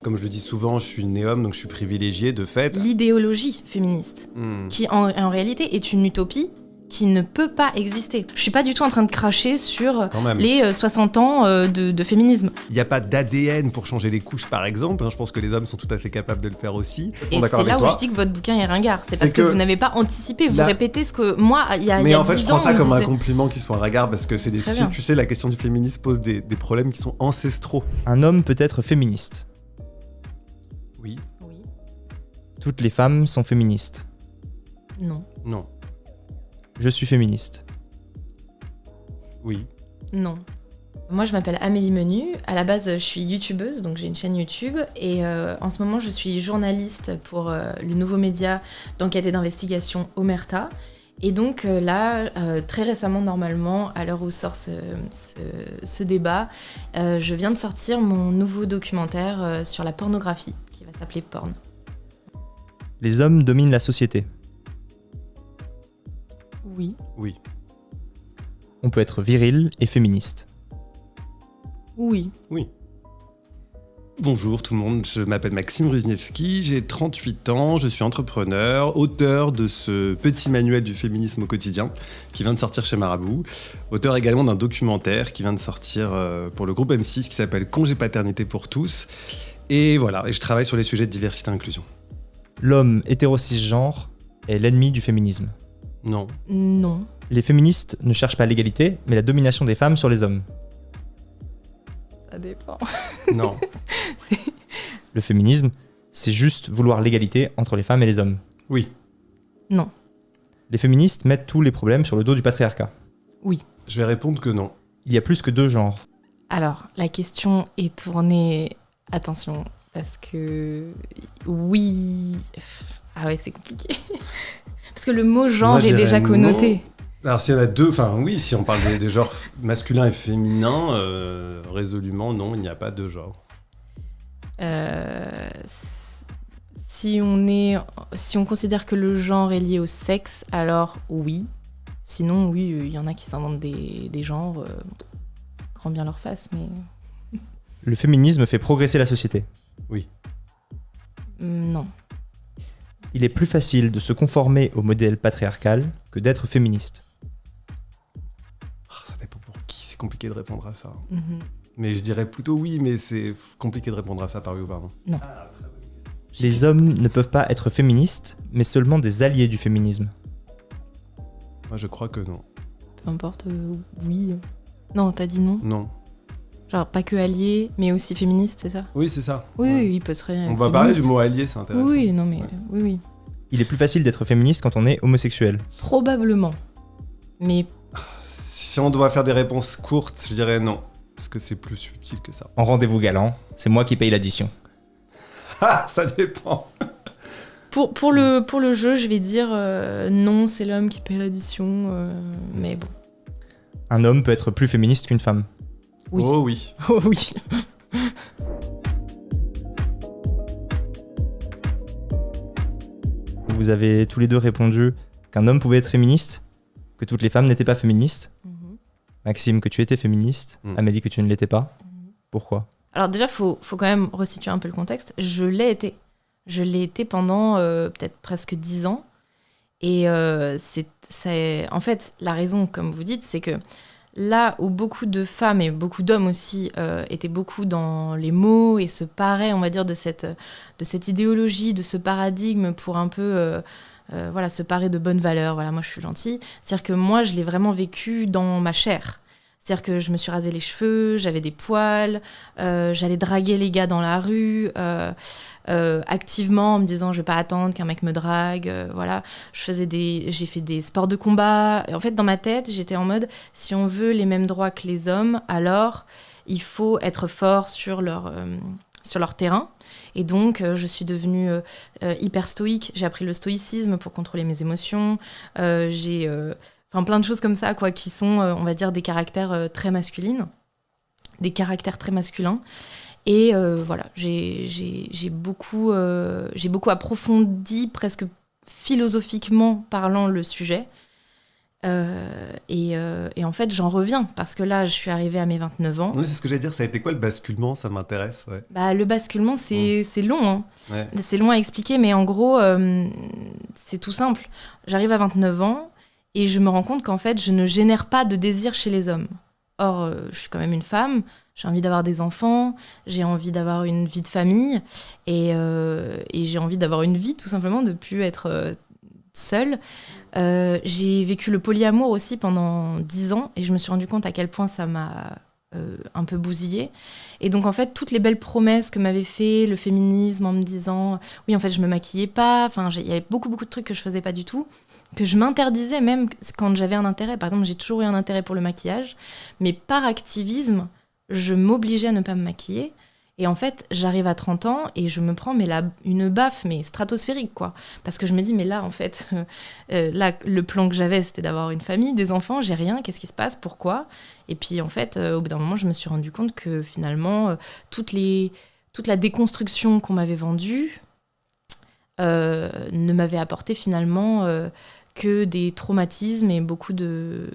comme je le dis souvent, je suis né homme, donc je suis privilégié de fait. L'idéologie féministe, qui en réalité est une utopie qui ne peut pas exister. Je suis pas du tout en train de cracher sur les 60 ans de féminisme. Il n'y a pas d'ADN pour changer les couches, par exemple. Je pense que les hommes sont tout à fait capables de le faire aussi. Et c'est là où je dis que votre bouquin est ringard. C'est parce que vous n'avez pas anticipé. Vous répétez ce que moi, il y a 10 ans... Mais en fait, je prends ça comme un compliment qu'il soit ringard, parce que c'est des sujets, tu sais, la question du féminisme pose des problèmes qui sont ancestraux. Un homme peut être féministe. Oui. Toutes les femmes sont féministes. Non. Je suis féministe. Oui. Non. Moi, je m'appelle Amélie Menu. À la base, je suis youtubeuse, donc j'ai une chaîne YouTube. Et en ce moment, je suis journaliste pour le nouveau média d'enquête et d'investigation Omerta. Et donc là, très récemment, normalement, à l'heure où sort ce débat, je viens de sortir mon nouveau documentaire sur la pornographie, qui va s'appeler Porn. Les hommes dominent la société. Oui. On peut être viril et féministe. Oui. Bonjour tout le monde, je m'appelle Maxime Ruzniewski, j'ai 38 ans, je suis entrepreneur, auteur de ce petit manuel du féminisme au quotidien qui vient de sortir chez Marabout, auteur également d'un documentaire qui vient de sortir pour le groupe M6 qui s'appelle Congé paternité pour tous. Et voilà, et je travaille sur les sujets de diversité et inclusion. L'homme hétéro-cisgenre est l'ennemi du féminisme. Non. Les féministes ne cherchent pas l'égalité, mais la domination des femmes sur les hommes. Ça dépend. Non. Le féminisme, c'est juste vouloir l'égalité entre les femmes et les hommes. Oui. Non. Les féministes mettent tous les problèmes sur le dos du patriarcat. Oui. Je vais répondre que non. Il y a plus que 2 genres. Alors, la question est tournée... Attention, parce que... Oui... Ah ouais, c'est compliqué. Parce que le mot genre est déjà connoté. Non. Alors s'il y en a 2, si on parle des genres masculins et féminins, résolument non, il n'y a pas de genre. Si on considère que le genre est lié au sexe, alors oui. Sinon, oui, il y en a qui s'inventent des genres, grand bien leur face, mais... Le féminisme fait progresser la société. Oui. Non. Il est plus facile de se conformer au modèle patriarcal que d'être féministe. Ça dépend pour qui, c'est compliqué de répondre à ça. Mm-hmm. Mais je dirais plutôt oui, mais c'est compliqué de répondre à ça par oui ou par non. Non. Les hommes ne peuvent pas être féministes, mais seulement des alliés du féminisme. Moi je crois que non. Peu importe, oui. Non, t'as dit non ? Non. Genre pas que allié, mais aussi féministe, c'est ça ? Oui, c'est ça. Oui, ouais. oui, il peut se On va parler du mot allié, c'est intéressant. Oui, non mais oui. Il est plus facile d'être féministe quand on est homosexuel. Probablement. Mais... Si on doit faire des réponses courtes, je dirais non. Parce que c'est plus subtil que ça. En rendez-vous galant, c'est moi qui paye l'addition. Ah, ça dépend. Pour le jeu, je vais dire non, c'est l'homme qui paye l'addition, mais bon. Un homme peut être plus féministe qu'une femme. Oui. Oh oui. Oh oui. Vous avez tous les deux répondu qu'un homme pouvait être féministe, que toutes les femmes n'étaient pas féministes. Maxime, que tu étais féministe. Amélie, que tu ne l'étais pas. Pourquoi ? Alors déjà, faut quand même resituer un peu le contexte. Je l'ai été. Je l'ai été pendant peut-être presque 10 ans. Et en fait, la raison, comme vous dites, c'est que là où beaucoup de femmes et beaucoup d'hommes aussi étaient beaucoup dans les mots et se paraient, on va dire, de cette idéologie, de ce paradigme pour un peu se parer de bonnes valeurs. Voilà, moi je suis gentille. C'est-à-dire que moi, je l'ai vraiment vécu dans ma chair. C'est-à-dire que je me suis rasé les cheveux, j'avais des poils, j'allais draguer les gars dans la rue, activement en me disant je vais pas attendre qu'un mec me drague, voilà. J'ai fait des sports de combat. Et en fait, dans ma tête, j'étais en mode si on veut les mêmes droits que les hommes, alors il faut être fort sur leur terrain. Et donc, je suis devenue hyper stoïque. J'ai appris le stoïcisme pour contrôler mes émotions. Plein de choses comme ça, quoi, qui sont, on va dire, des caractères très masculins. Des caractères très masculins. Et voilà, j'ai beaucoup approfondi, presque philosophiquement parlant, le sujet. Et en fait, j'en reviens parce que là, je suis arrivée à mes 29 ans. Oui, c'est ce que j'allais dire. Ça a été quoi le basculement? Ça m'intéresse. Ouais. Bah, le basculement, c'est long. Hein. Ouais. C'est long à expliquer, mais en gros, c'est tout simple. J'arrive à 29 ans et je me rends compte qu'en fait, je ne génère pas de désir chez les hommes. Or, je suis quand même une femme, j'ai envie d'avoir des enfants, j'ai envie d'avoir une vie de famille et j'ai envie d'avoir une vie tout simplement, de plus être seule. J'ai vécu le polyamour aussi pendant 10 ans et je me suis rendu compte à quel point ça m'a un peu bousillée. Et donc en fait, toutes les belles promesses que m'avait fait le féminisme en me disant oui, en fait, je me maquillais pas, enfin, il y avait beaucoup de trucs que je faisais pas du tout, que je m'interdisais même quand j'avais un intérêt. Par exemple, j'ai toujours eu un intérêt pour le maquillage, mais par activisme, je m'obligeais à ne pas me maquiller. Et en fait, j'arrive à 30 ans et je me prends une baffe, mais stratosphérique, quoi. Parce que je me dis, mais là, en fait, là, le plan que j'avais, c'était d'avoir une famille, des enfants, j'ai rien, qu'est-ce qui se passe, pourquoi? Et puis, en fait, au bout d'un moment, je me suis rendu compte que finalement, toute la déconstruction qu'on m'avait vendue ne m'avait apporté finalement que des traumatismes et beaucoup de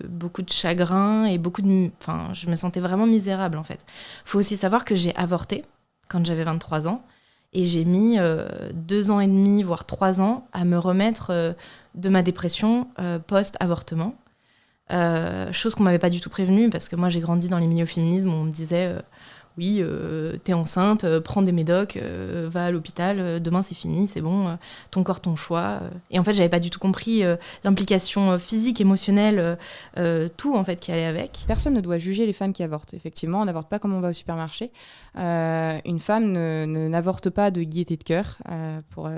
chagrin et enfin, je me sentais vraiment misérable en fait. Faut aussi savoir que j'ai avorté quand j'avais 23 ans et j'ai mis 2 ans et demi voire 3 ans à me remettre de ma dépression post-avortement. Chose qu'on m'avait pas du tout prévenue parce que moi j'ai grandi dans les milieux féminismes où on me disait oui, t'es enceinte, prends des médocs, va à l'hôpital, demain c'est fini, c'est bon, ton corps, ton choix. Et en fait, j'avais pas du tout compris l'implication physique, émotionnelle, tout en fait qui allait avec. Personne ne doit juger les femmes qui avortent. Effectivement, on n'avorte pas comme on va au supermarché. Une femme n'avorte pas de gaieté de cœur, pour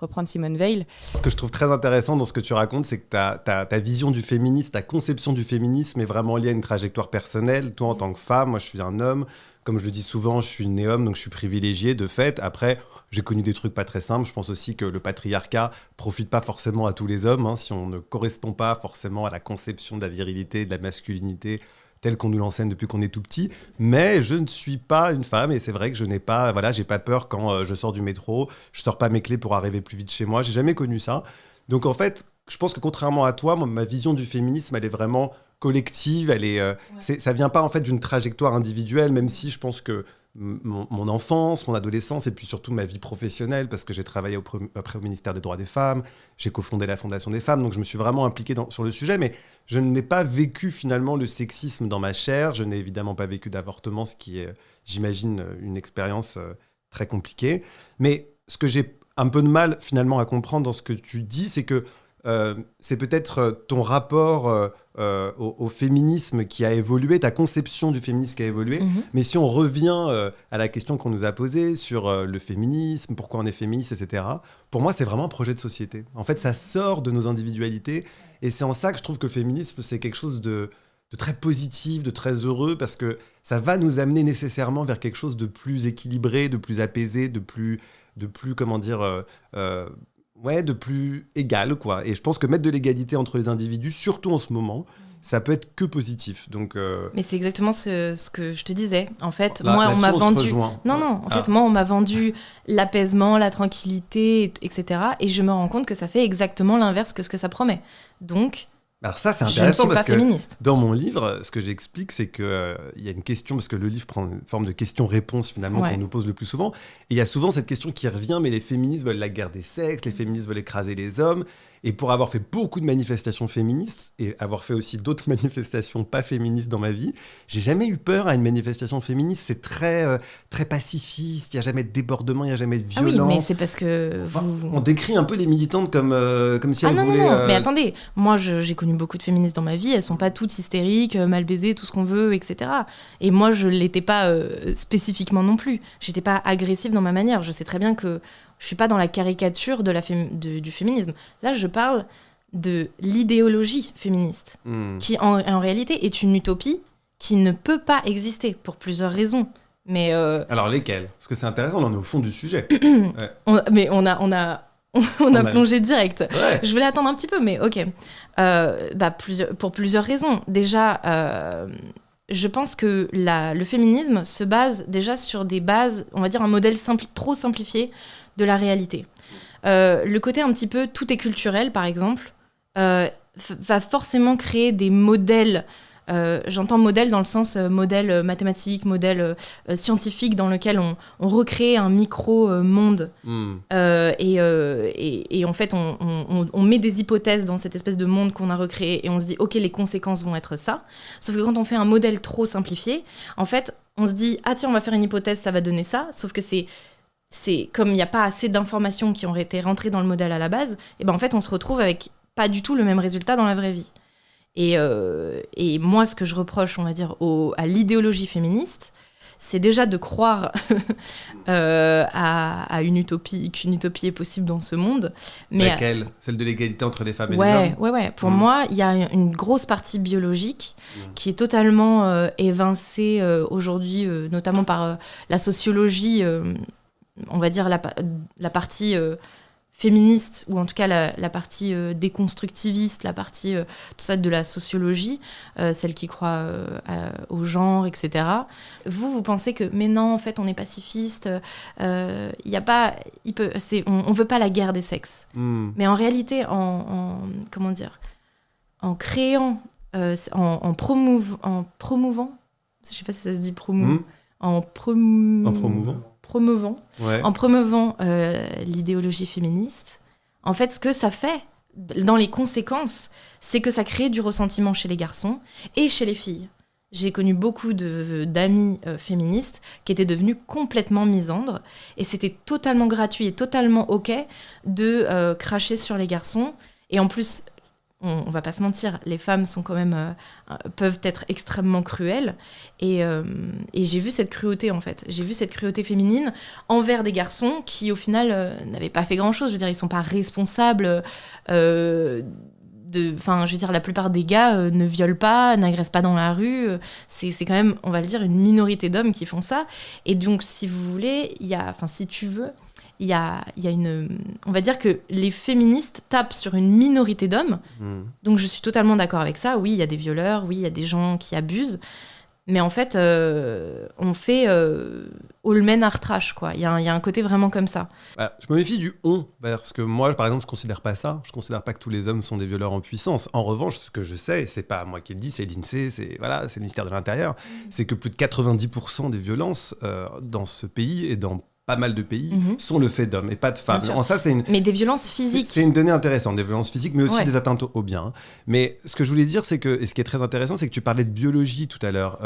reprendre Simone Veil. Ce que je trouve très intéressant dans ce que tu racontes, c'est que ta vision du féminisme, ta conception du féminisme est vraiment liée à une trajectoire personnelle. Toi, en tant que femme, moi je suis un homme. Comme je le dis souvent, je suis né homme, donc je suis privilégié de fait. Après, j'ai connu des trucs pas très simples. Je pense aussi que le patriarcat profite pas forcément à tous les hommes. Hein, si on ne correspond pas forcément à la conception de la virilité, de la masculinité, telle qu'on nous l'enseigne depuis qu'on est tout petit. Mais je ne suis pas une femme et c'est vrai que je n'ai pas, j'ai pas peur quand je sors du métro. Je sors pas mes clés pour arriver plus vite chez moi. J'ai jamais connu ça. Donc en fait, je pense que contrairement à toi, ma vision du féminisme, elle est vraiment collective, ça vient pas en fait d'une trajectoire individuelle, même si je pense que mon enfance, mon adolescence et puis surtout ma vie professionnelle, parce que j'ai travaillé après au ministère des Droits des Femmes, j'ai cofondé la Fondation des Femmes, donc je me suis vraiment impliqué sur le sujet, mais je n'ai pas vécu finalement le sexisme dans ma chair, je n'ai évidemment pas vécu d'avortement, ce qui est, j'imagine, une expérience très compliquée, mais ce que j'ai un peu de mal finalement à comprendre dans ce que tu dis, c'est que c'est peut-être ton rapport au féminisme qui a évolué, ta conception du féminisme qui a évolué. Mais si on revient à la question qu'on nous a posée sur le féminisme, pourquoi on est féministe, etc., pour moi, c'est vraiment un projet de société. En fait, ça sort de nos individualités. Et c'est en ça que je trouve que le féminisme, c'est quelque chose de très positif, de très heureux, parce que ça va nous amener nécessairement vers quelque chose de plus équilibré, de plus apaisé, de plus comment dire... de plus égal, quoi. Et je pense que mettre de l'égalité entre les individus, surtout en ce moment, ça peut être que positif. Donc, Mais c'est exactement ce que je te disais. En fait, moi, on m'a vendu... moi, on m'a vendu l'apaisement, la tranquillité, etc. Et je me rends compte que ça fait exactement l'inverse que ce que ça promet. Donc... Alors ça, c'est intéressant je ne suis pas féministe. Dans mon livre, ce que j'explique, c'est qu'il y a une question, parce que le livre prend une forme de question-réponse finalement qu'on nous pose le plus souvent. Et il y a souvent cette question qui revient, mais les féministes veulent la guerre des sexes, les féministes veulent écraser les hommes. Et pour avoir fait beaucoup de manifestations féministes et avoir fait aussi d'autres manifestations pas féministes dans ma vie, j'ai jamais eu peur à une manifestation féministe. C'est très, très pacifiste, il n'y a jamais de débordement, il n'y a jamais de violence. Ah oui, mais c'est parce que on décrit un peu les militantes comme si elles voulaient... Non, mais attendez, moi j'ai connu beaucoup de féministes dans ma vie, elles sont pas toutes hystériques, mal baisées, tout ce qu'on veut, etc. Et moi je l'étais pas spécifiquement non plus. J'étais pas agressive dans ma manière. Je sais très bien que je suis pas dans la caricature du féminisme. Là, je parle de l'idéologie féministe, qui en réalité est une utopie qui ne peut pas exister pour plusieurs raisons. Mais alors lesquelles ? Parce que c'est intéressant, on en est au fond du sujet. Mais on a plongé direct. Ouais. Je voulais attendre un petit peu, mais ok. Pour plusieurs raisons. Déjà, je pense que le féminisme se base déjà sur des bases, on va dire un modèle trop simplifié de la réalité. Le côté un petit peu tout est culturel, par exemple, va forcément créer des modèles. J'entends modèle dans le sens modèle mathématique, modèle scientifique dans lequel on recrée un micro-monde. Et en fait, on met des hypothèses dans cette espèce de monde qu'on a recréé et on se dit, OK, les conséquences vont être ça. Sauf que quand on fait un modèle trop simplifié, en fait, on se dit, ah tiens, on va faire une hypothèse, ça va donner ça. Sauf que c'est comme il n'y a pas assez d'informations qui auraient été rentrées dans le modèle à la base, et ben en fait, on se retrouve avec pas du tout le même résultat dans la vraie vie. Et moi, ce que je reproche, on va dire, à l'idéologie féministe, c'est déjà de croire à une utopie, qu'une utopie est possible dans ce monde. Mais laquelle ? Celle de l'égalité entre les femmes et les hommes ? Ouais. Pour moi, il y a une grosse partie biologique qui est totalement évincée aujourd'hui, notamment par la sociologie, on va dire la partie... féministe, ou en tout cas la partie déconstructiviste, la partie tout ça de la sociologie, celle qui croit au genre, etc. Vous pensez que, mais non, en fait, on est pacifiste, y a pas, on veut pas la guerre des sexes. Mais en réalité, en créant, en promouvant, je sais pas si ça se dit en promouvant l'idéologie féministe, en fait, ce que ça fait, dans les conséquences, c'est que ça crée du ressentiment chez les garçons et chez les filles. J'ai connu beaucoup d'amis féministes qui étaient devenus complètement misandres, et c'était totalement gratuit et totalement OK de cracher sur les garçons. Et en plus, on va pas se mentir, les femmes sont quand même peuvent être extrêmement cruelles, et j'ai vu cette cruauté, en fait. J'ai vu cette cruauté féminine envers des garçons qui au final n'avaient pas fait grand chose. Je veux dire, ils sont pas responsables je veux dire, la plupart des gars ne violent pas, n'agressent pas dans la rue. C'est quand même, on va le dire, une minorité d'hommes qui font ça. Et donc, si vous voulez, si tu veux, il y a une... On va dire que les féministes tapent sur une minorité d'hommes. Donc je suis totalement d'accord avec ça. Oui, il y a des violeurs, oui, il y a des gens qui abusent. Mais en fait, on fait all men are trash, quoi. Il y a un côté vraiment comme ça. Je me méfie du « on », parce que moi, par exemple, je ne considère pas ça. Je ne considère pas que tous les hommes sont des violeurs en puissance. En revanche, ce que je sais, c'est pas moi qui le dis, c'est l'INSEE, c'est le ministère de l'Intérieur, c'est que plus de 90% des violences dans ce pays et dans pas mal de pays sont le fait d'hommes et pas de femmes. En ça, mais des violences physiques. C'est une donnée intéressante, des violences physiques, mais aussi des atteintes au bien. Mais ce que je voulais dire, c'est que, et ce qui est très intéressant, c'est que tu parlais de biologie tout à l'heure.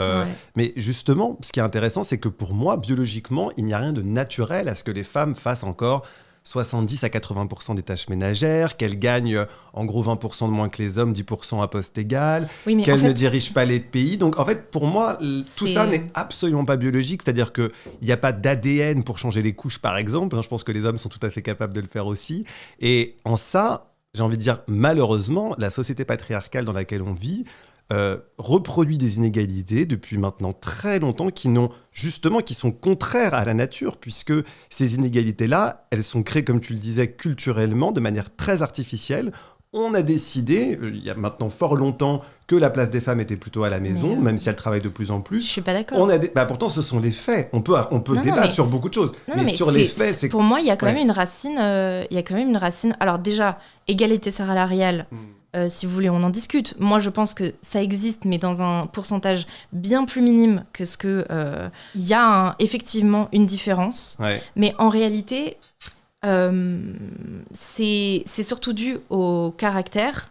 Mais justement, ce qui est intéressant, c'est que pour moi, biologiquement, il n'y a rien de naturel à ce que les femmes fassent encore 70 à 80% des tâches ménagères, qu'elles gagnent en gros 20% de moins que les hommes, 10% à poste égal, qu'elles ne dirigent pas les pays. Donc en fait, pour moi, tout ça n'est absolument pas biologique, c'est-à-dire qu'il n'y a pas d'ADN pour changer les couches, par exemple. Je pense que les hommes sont tout à fait capables de le faire aussi. Et en ça, j'ai envie de dire, malheureusement, la société patriarcale dans laquelle on vit reproduit des inégalités depuis maintenant très longtemps qui sont contraires à la nature, puisque ces inégalités-là, elles sont créées, comme tu le disais, culturellement, de manière très artificielle. On a décidé, il y a maintenant fort longtemps, que la place des femmes était plutôt à la maison, même si elles travaillent de plus en plus. Je suis pas d'accord. Pourtant, ce sont les faits. On peut débattre sur beaucoup de choses, mais sur les faits, c'est... Pour moi, il y a quand même une racine. Il y a quand même une racine. Alors déjà, égalité salariale. Si vous voulez, on en discute. Moi, je pense que ça existe, mais dans un pourcentage bien plus minime que ce que... Il y a effectivement une différence. Mais en réalité, c'est surtout dû au caractère.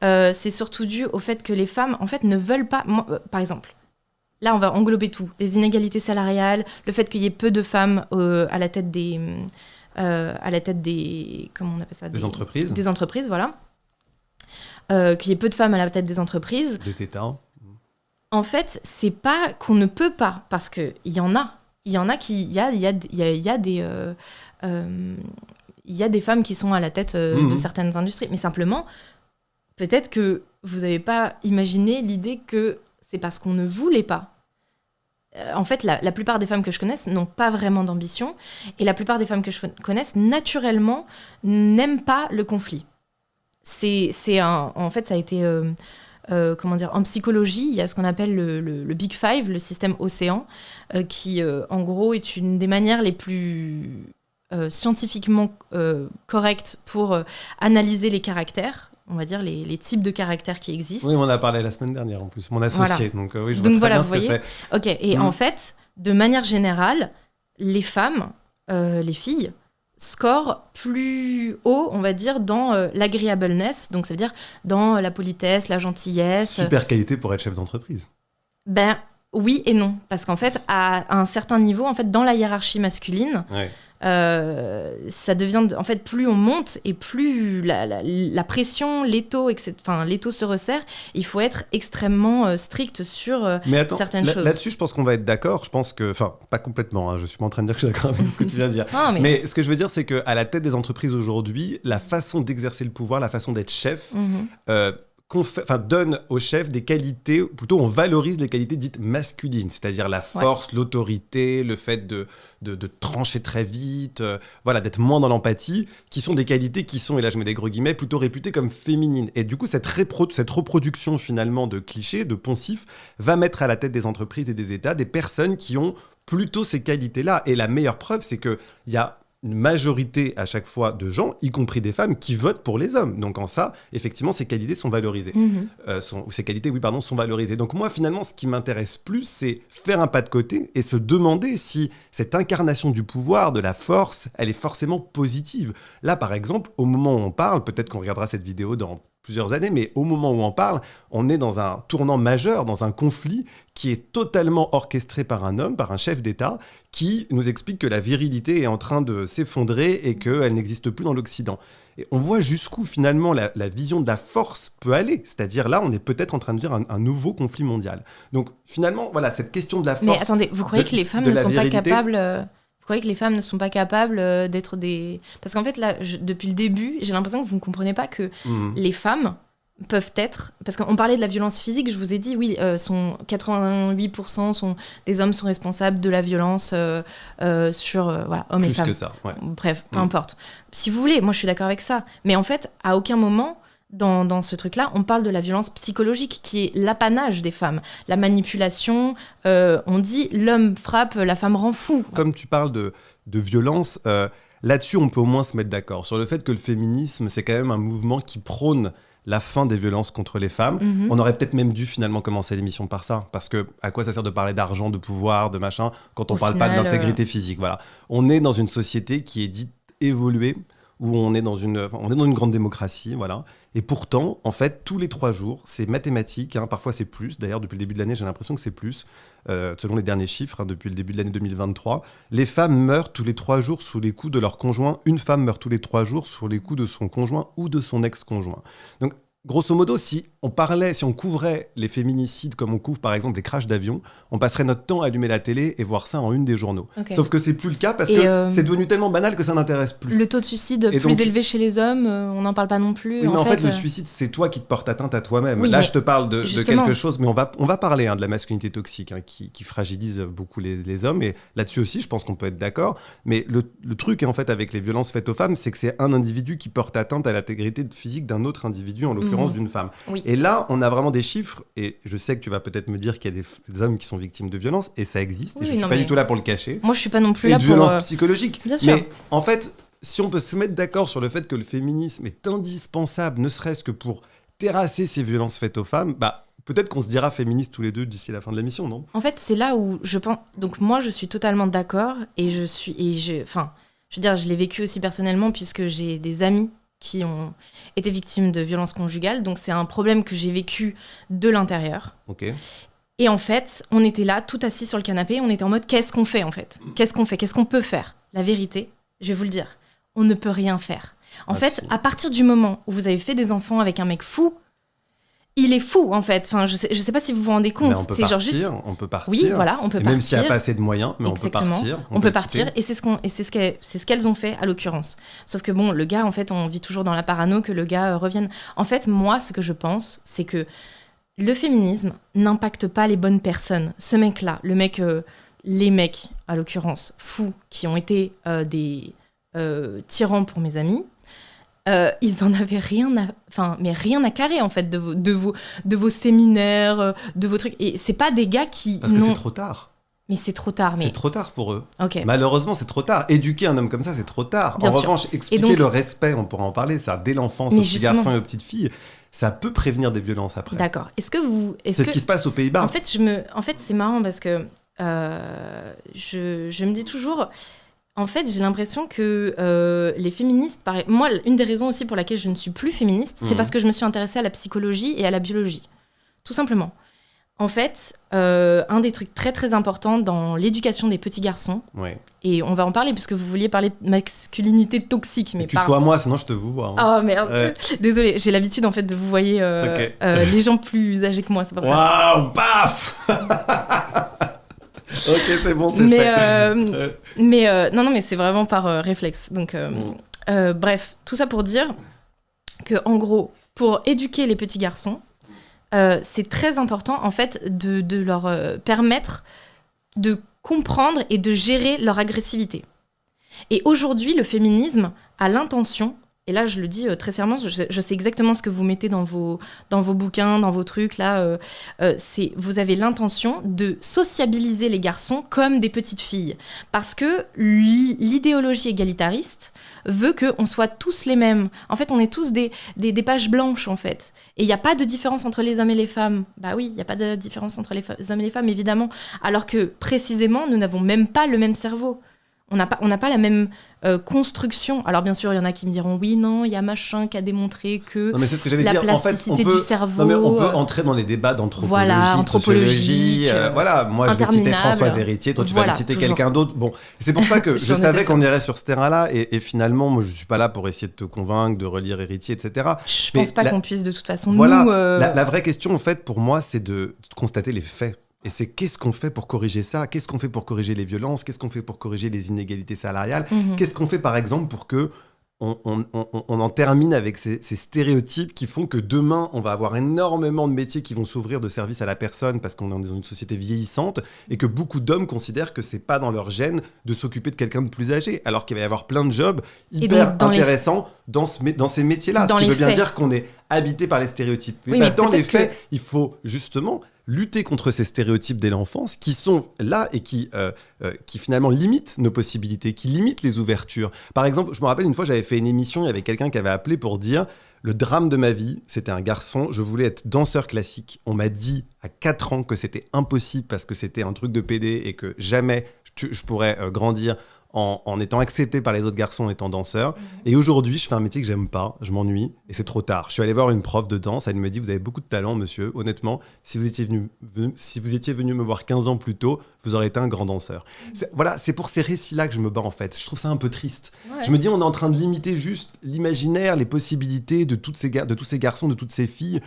C'est surtout dû au fait que les femmes, en fait, ne veulent pas... par exemple, là, on va englober tout. Les inégalités salariales, le fait qu'il y ait peu de femmes à la tête des... comment on appelle ça ? Des entreprises. Des entreprises, voilà. Qu'il y ait peu de femmes à la tête des entreprises. Des tétins. En fait, c'est pas qu'on ne peut pas, parce qu'il y en a. Il y en a qui... Il y a des femmes qui sont à la tête de certaines industries. Mais simplement, peut-être que vous n'avez pas imaginé l'idée que c'est parce qu'on ne voulait pas. En fait, la plupart des femmes que je connaisse n'ont pas vraiment d'ambition. Et la plupart des femmes que je connaisse, naturellement, n'aiment pas le conflit. En fait, ça a été... en psychologie, il y a ce qu'on appelle le Big Five, le système océan, qui, en gros, est une des manières les plus scientifiquement correctes pour analyser les caractères. on va dire, les types de caractères qui existent. Oui, on en a parlé la semaine dernière en plus, mon associé. Donc oui, je vois donc, très bien vous ce que voyez. c'est. Ok, et en fait, de manière générale, les femmes, les filles, scorent plus haut, on va dire, dans l'agreeableness, donc ça veut dire dans la politesse, la gentillesse. Super qualité pour être chef d'entreprise. Ben oui et non, parce qu'en fait, à un certain niveau, en fait, dans la hiérarchie masculine, ça devient, en fait, plus on monte et plus la pression, l'étau se resserre. Il faut être extrêmement strict sur certaines choses. Là-dessus, je pense qu'on va être d'accord. Je pense que, enfin, pas complètement. Je suis pas en train de dire que je suis d'accord avec ce que tu viens de dire. Non, mais ce que je veux dire, c'est que à la tête des entreprises aujourd'hui, la façon d'exercer le pouvoir, la façon d'être chef. Donne au chef des qualités, plutôt on valorise les qualités dites masculines, c'est-à-dire la force, l'autorité, le fait de trancher très vite, d'être moins dans l'empathie, qui sont des qualités qui sont, et là je mets des gros guillemets, plutôt réputées comme féminines. Et du coup, cette reproduction finalement de clichés, de poncifs, va mettre à la tête des entreprises et des États des personnes qui ont plutôt ces qualités-là. Et la meilleure preuve, c'est qu'il y a une majorité à chaque fois de gens, y compris des femmes, qui votent pour les hommes. Donc en ça, effectivement, ces qualités sont valorisées. Ces qualités, sont valorisées. Donc moi, finalement, ce qui m'intéresse plus, c'est faire un pas de côté et se demander si cette incarnation du pouvoir, de la force, elle est forcément positive. Là, par exemple, au moment où on parle, peut-être qu'on regardera cette vidéo dans plusieurs années, mais au moment où on parle, on est dans un tournant majeur, dans un conflit qui est totalement orchestré par un homme, par un chef d'État, qui nous explique que la virilité est en train de s'effondrer et qu'elle n'existe plus dans l'Occident. Et on voit jusqu'où finalement la vision de la force peut aller. C'est-à-dire là, on est peut-être en train de vivre un nouveau conflit mondial. Donc finalement, voilà, cette question de la force... Mais attendez, vous croyez que les femmes ne sont pas capables... Vous croyez que les femmes ne sont pas capables d'être des... Parce qu'en fait, là, depuis le début, j'ai l'impression que vous ne comprenez pas que les femmes peuvent être... Parce qu'on parlait de la violence physique, je vous ai dit, oui, 88% des hommes sont responsables de la violence sur hommes et femmes. Plus que ça, ouais. Bref, peu importe. Si vous voulez, moi je suis d'accord avec ça. Mais en fait, à aucun moment... Dans ce truc-là, on parle de la violence psychologique qui est l'apanage des femmes. La manipulation, on dit l'homme frappe, la femme rend fou. Comme tu parles de violence, là-dessus on peut au moins se mettre d'accord sur le fait que le féminisme, c'est quand même un mouvement qui prône la fin des violences contre les femmes. On aurait peut-être même dû finalement commencer l'émission par ça, parce que à quoi ça sert de parler d'argent, de pouvoir, de machin, quand on parle pas de l'intégrité physique. Voilà. On est dans une société qui est dite évoluée, où on est dans une grande démocratie, voilà. Et pourtant, en fait, tous les 3 jours, c'est mathématique, parfois c'est plus. D'ailleurs, depuis le début de l'année, j'ai l'impression que c'est plus, selon les derniers chiffres, depuis le début de l'année 2023. Les femmes meurent tous les 3 jours sous les coups de leur conjoint. Une femme meurt tous les 3 jours sous les coups de son conjoint ou de son ex-conjoint. Donc, grosso modo, si on couvrait les féminicides comme on couvre par exemple les crashs d'avion, on passerait notre temps à allumer la télé et voir ça en une des journaux. Okay. Sauf que c'est plus le cas parce que c'est devenu tellement banal que ça n'intéresse plus. Le taux de suicide plus élevé chez les hommes, on n'en parle pas non plus. Oui, mais en fait, le suicide, c'est toi qui te portes atteinte à toi-même. Oui, là, je te parle de quelque chose, mais on va parler de la masculinité toxique qui fragilise beaucoup les hommes. Et là-dessus aussi, je pense qu'on peut être d'accord. Mais le truc, en fait, avec les violences faites aux femmes, c'est que c'est un individu qui porte atteinte à l'intégrité physique d'un autre individu, en l'occurrence d'une femme. Oui. Et là, on a vraiment des chiffres, et je sais que tu vas peut-être me dire qu'il y a des hommes qui sont victimes de violences, et ça existe, et je ne suis pas du tout là pour le cacher. Moi, je ne suis pas non plus là pour... Et de violences psychologiques. Bien sûr. Mais en fait, si on peut se mettre d'accord sur le fait que le féminisme est indispensable, ne serait-ce que pour terrasser ces violences faites aux femmes, peut-être qu'on se dira féministes tous les deux d'ici la fin de l'émission, non ? En fait, c'est là où je pense... Donc moi, je suis totalement d'accord, je l'ai vécu aussi personnellement, puisque j'ai des amis qui ont été victimes de violences conjugales. Donc, c'est un problème que j'ai vécu de l'intérieur. Ok. Et en fait, on était là, tout assis sur le canapé. On était en mode, qu'est-ce qu'on fait, en fait ? Qu'est-ce qu'on fait ? Qu'est-ce qu'on peut faire ? La vérité, je vais vous le dire, on ne peut rien faire. En fait, à partir du moment où vous avez fait des enfants avec un mec fou, il est fou, en fait. Enfin, je sais pas si vous vous rendez compte. On peut partir. Oui, voilà, on peut partir. Même s'il n'y a pas assez de moyens, mais exactement. On peut partir. On peut partir, et c'est ce qu'elles ont fait, à l'occurrence. Sauf que bon, le gars, en fait, on vit toujours dans la parano que le gars revienne. En fait, moi, ce que je pense, c'est que le féminisme n'impacte pas les bonnes personnes. Ce mec-là, les mecs, à l'occurrence, fous, qui ont été des tyrans pour mes amis, ils en avaient rien à carrer en fait de vos séminaires, de vos trucs. Et c'est pas des gars qui parce que c'est trop tard. Mais c'est trop tard. C'est trop tard pour eux. Okay. Malheureusement, c'est trop tard. Éduquer un homme comme ça, c'est trop tard. Bien en sûr. revanche, expliquer le respect, on pourra en parler, ça, dès l'enfance, aux petits garçons et aux petites filles, ça peut prévenir des violences après. D'accord. C'est ce qui se passe aux Pays-Bas. En fait, c'est marrant parce que je me dis toujours... En fait, j'ai l'impression que les féministes... Moi, une des raisons aussi pour laquelle je ne suis plus féministe, c'est parce que je me suis intéressée à la psychologie et à la biologie. Tout simplement. En fait, un des trucs très très importants dans l'éducation des petits garçons, et on va en parler puisque vous vouliez parler de masculinité toxique. Mais tutoie-moi, sinon je te vous vois. Oh merde, désolée, j'ai l'habitude en fait de vous voyer les gens plus âgés que moi, c'est pour ça. Waouh, paf. Ok, c'est bon, c'est fait. Mais c'est vraiment par réflexe. Donc, bref, tout ça pour dire que en gros, pour éduquer les petits garçons, c'est très important en fait de leur permettre de comprendre et de gérer leur agressivité. Et aujourd'hui, le féminisme a l'intention, et là je le dis très sérieusement, je sais exactement ce que vous mettez dans vos bouquins, dans vos trucs, là, vous avez l'intention de sociabiliser les garçons comme des petites filles. Parce que l'idéologie égalitariste veut qu'on soit tous les mêmes. En fait, on est tous des pages blanches, en fait. Et il n'y a pas de différence entre les hommes et les femmes. Bah oui, il n'y a pas de différence entre les hommes et les femmes, évidemment. Alors que, précisément, nous n'avons même pas le même cerveau. On n'a pas la même construction. Alors bien sûr, il y en a qui me diront oui, non, il y a machin qui a démontré que c'est ce que j'allais la dire. plasticité du cerveau. Non, mais on peut entrer dans les débats d'anthropologie, voilà, de sociologie. Moi, je vais citer Françoise Héritier, toi tu vas me citer quelqu'un d'autre. Bon, c'est pour ça que je savais qu'on irait sur ce terrain-là, et finalement, moi, je suis pas là pour essayer de te convaincre, de relire Héritier, etc. Je pense pas qu'on puisse de toute façon. Voilà, nous, la vraie question, en fait, pour moi, c'est de constater les faits. Et c'est qu'est-ce qu'on fait pour corriger ça ? Qu'est-ce qu'on fait pour corriger les violences ? Qu'est-ce qu'on fait pour corriger les inégalités salariales ? Qu'est-ce qu'on fait, par exemple, pour que on en termine avec ces stéréotypes qui font que demain, on va avoir énormément de métiers qui vont s'ouvrir de service à la personne parce qu'on est dans une société vieillissante et que beaucoup d'hommes considèrent que c'est pas dans leur gène de s'occuper de quelqu'un de plus âgé, alors qu'il va y avoir plein de jobs hyper intéressants dans ces métiers-là. Ce qui veut bien dire qu'on est habité par les stéréotypes. Mais dans les faits, il faut justement lutter contre ces stéréotypes dès l'enfance qui sont là et qui finalement limitent nos possibilités, qui limitent les ouvertures. Par exemple, je me rappelle une fois, j'avais fait une émission, il y avait quelqu'un qui avait appelé pour dire « Le drame de ma vie, c'était un garçon, je voulais être danseur classique. On m'a dit à 4 ans que c'était impossible parce que c'était un truc de PD et que jamais je pourrais grandir en étant accepté par les autres garçons en étant danseur. Et aujourd'hui, je fais un métier que j'aime pas, je m'ennuie, et c'est trop tard. Je suis allé voir une prof de danse, elle me dit « Vous avez beaucoup de talent, monsieur. Honnêtement, si vous étiez venu me voir 15 ans plus tôt, vous auriez été un grand danseur. » Voilà, c'est pour ces récits-là que je me bats, en fait. Je trouve ça un peu triste. Ouais. Je me dis, on est en train de limiter juste l'imaginaire, les possibilités de tous ces garçons, de toutes ces filles.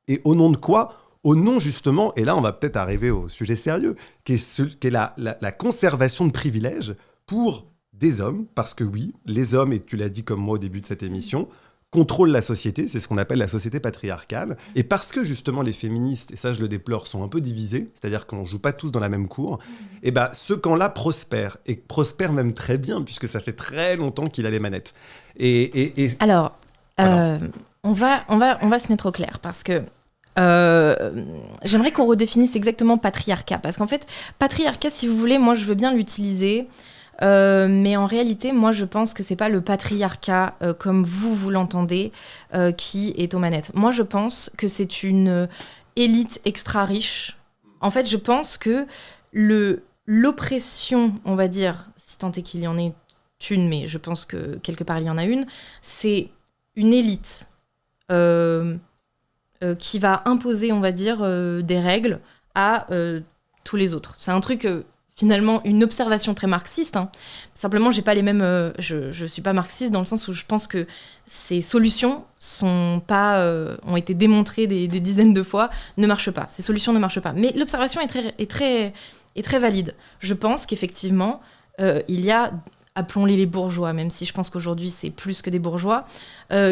Et au nom de quoi ? Au nom, justement, et là, on va peut-être arriver au sujet sérieux, qui est la conservation de privilèges pour des hommes, parce que oui, les hommes, et tu l'as dit comme moi au début de cette émission, contrôlent la société, c'est ce qu'on appelle la société patriarcale, et parce que justement les féministes, et ça je le déplore, sont un peu divisés, c'est-à-dire qu'on ne joue pas tous dans la même cour, et ce camp-là prospère, et prospère même très bien, puisque ça fait très longtemps qu'il a les manettes. Alors, on va se mettre au clair, parce que j'aimerais qu'on redéfinisse exactement patriarcat, parce qu'en fait, patriarcat, si vous voulez, moi je veux bien l'utiliser, mais en réalité, moi, je pense que c'est pas le patriarcat comme vous l'entendez qui est aux manettes. Moi, je pense que c'est une élite extra riche. En fait, je pense que l'oppression, on va dire, si tant est qu'il y en ait une, mais je pense que quelque part il y en a une, c'est une élite qui va imposer, on va dire, des règles à tous les autres. C'est un truc... finalement une observation très marxiste. Simplement, j'ai pas les mêmes. Je suis pas marxiste dans le sens où je pense que ces solutions ont été démontrées des dizaines de fois, ne marchent pas. Ces solutions ne marchent pas. Mais l'observation est très valide. Je pense qu'effectivement, il y a, appelons-les les bourgeois, même si je pense qu'aujourd'hui c'est plus que des bourgeois,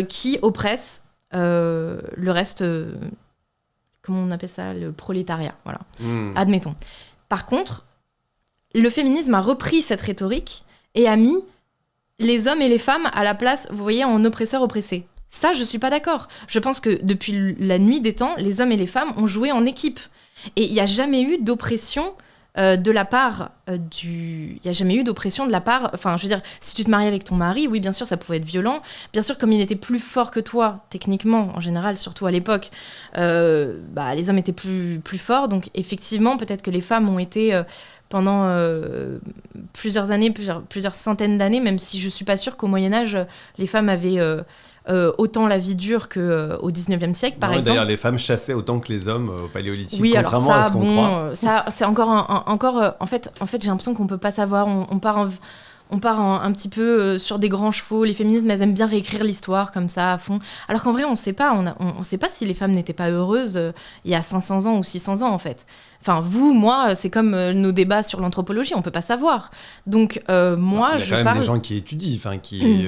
qui oppressent le reste. Comment on appelle ça ? Le prolétariat. Voilà. Admettons. Par contre, le féminisme a repris cette rhétorique et a mis les hommes et les femmes à la place, vous voyez, en oppresseur-oppressé. Ça, je suis pas d'accord. Je pense que depuis la nuit des temps, les hommes et les femmes ont joué en équipe. Et il n'y a jamais eu d'oppression de la part il n'y a jamais eu d'oppression de la part... Enfin, je veux dire, si tu te mariais avec ton mari, oui, bien sûr, ça pouvait être violent. Bien sûr, comme il était plus fort que toi, techniquement, en général, surtout à l'époque, les hommes étaient plus forts. Donc, effectivement, peut-être que les femmes ont été... pendant plusieurs années, plusieurs centaines d'années, même si je ne suis pas sûre qu'au Moyen-Âge, les femmes avaient autant la vie dure qu'au 19e siècle, par exemple. D'ailleurs, les femmes chassaient autant que les hommes au Paléolithique, oui, contrairement alors ça, à ce qu'on croit. Ça, c'est encore... en fait, j'ai l'impression qu'on ne peut pas savoir. On part un petit peu sur des grands chevaux. Les féministes, elles aiment bien réécrire l'histoire comme ça, à fond. Alors qu'en vrai, on ne sait pas. On sait pas si les femmes n'étaient pas heureuses il y a 500 ans ou 600 ans, en fait. Enfin, vous, moi, c'est comme nos débats sur l'anthropologie, on peut pas savoir. Donc, moi, je parle... Il y a quand même des gens qui étudient,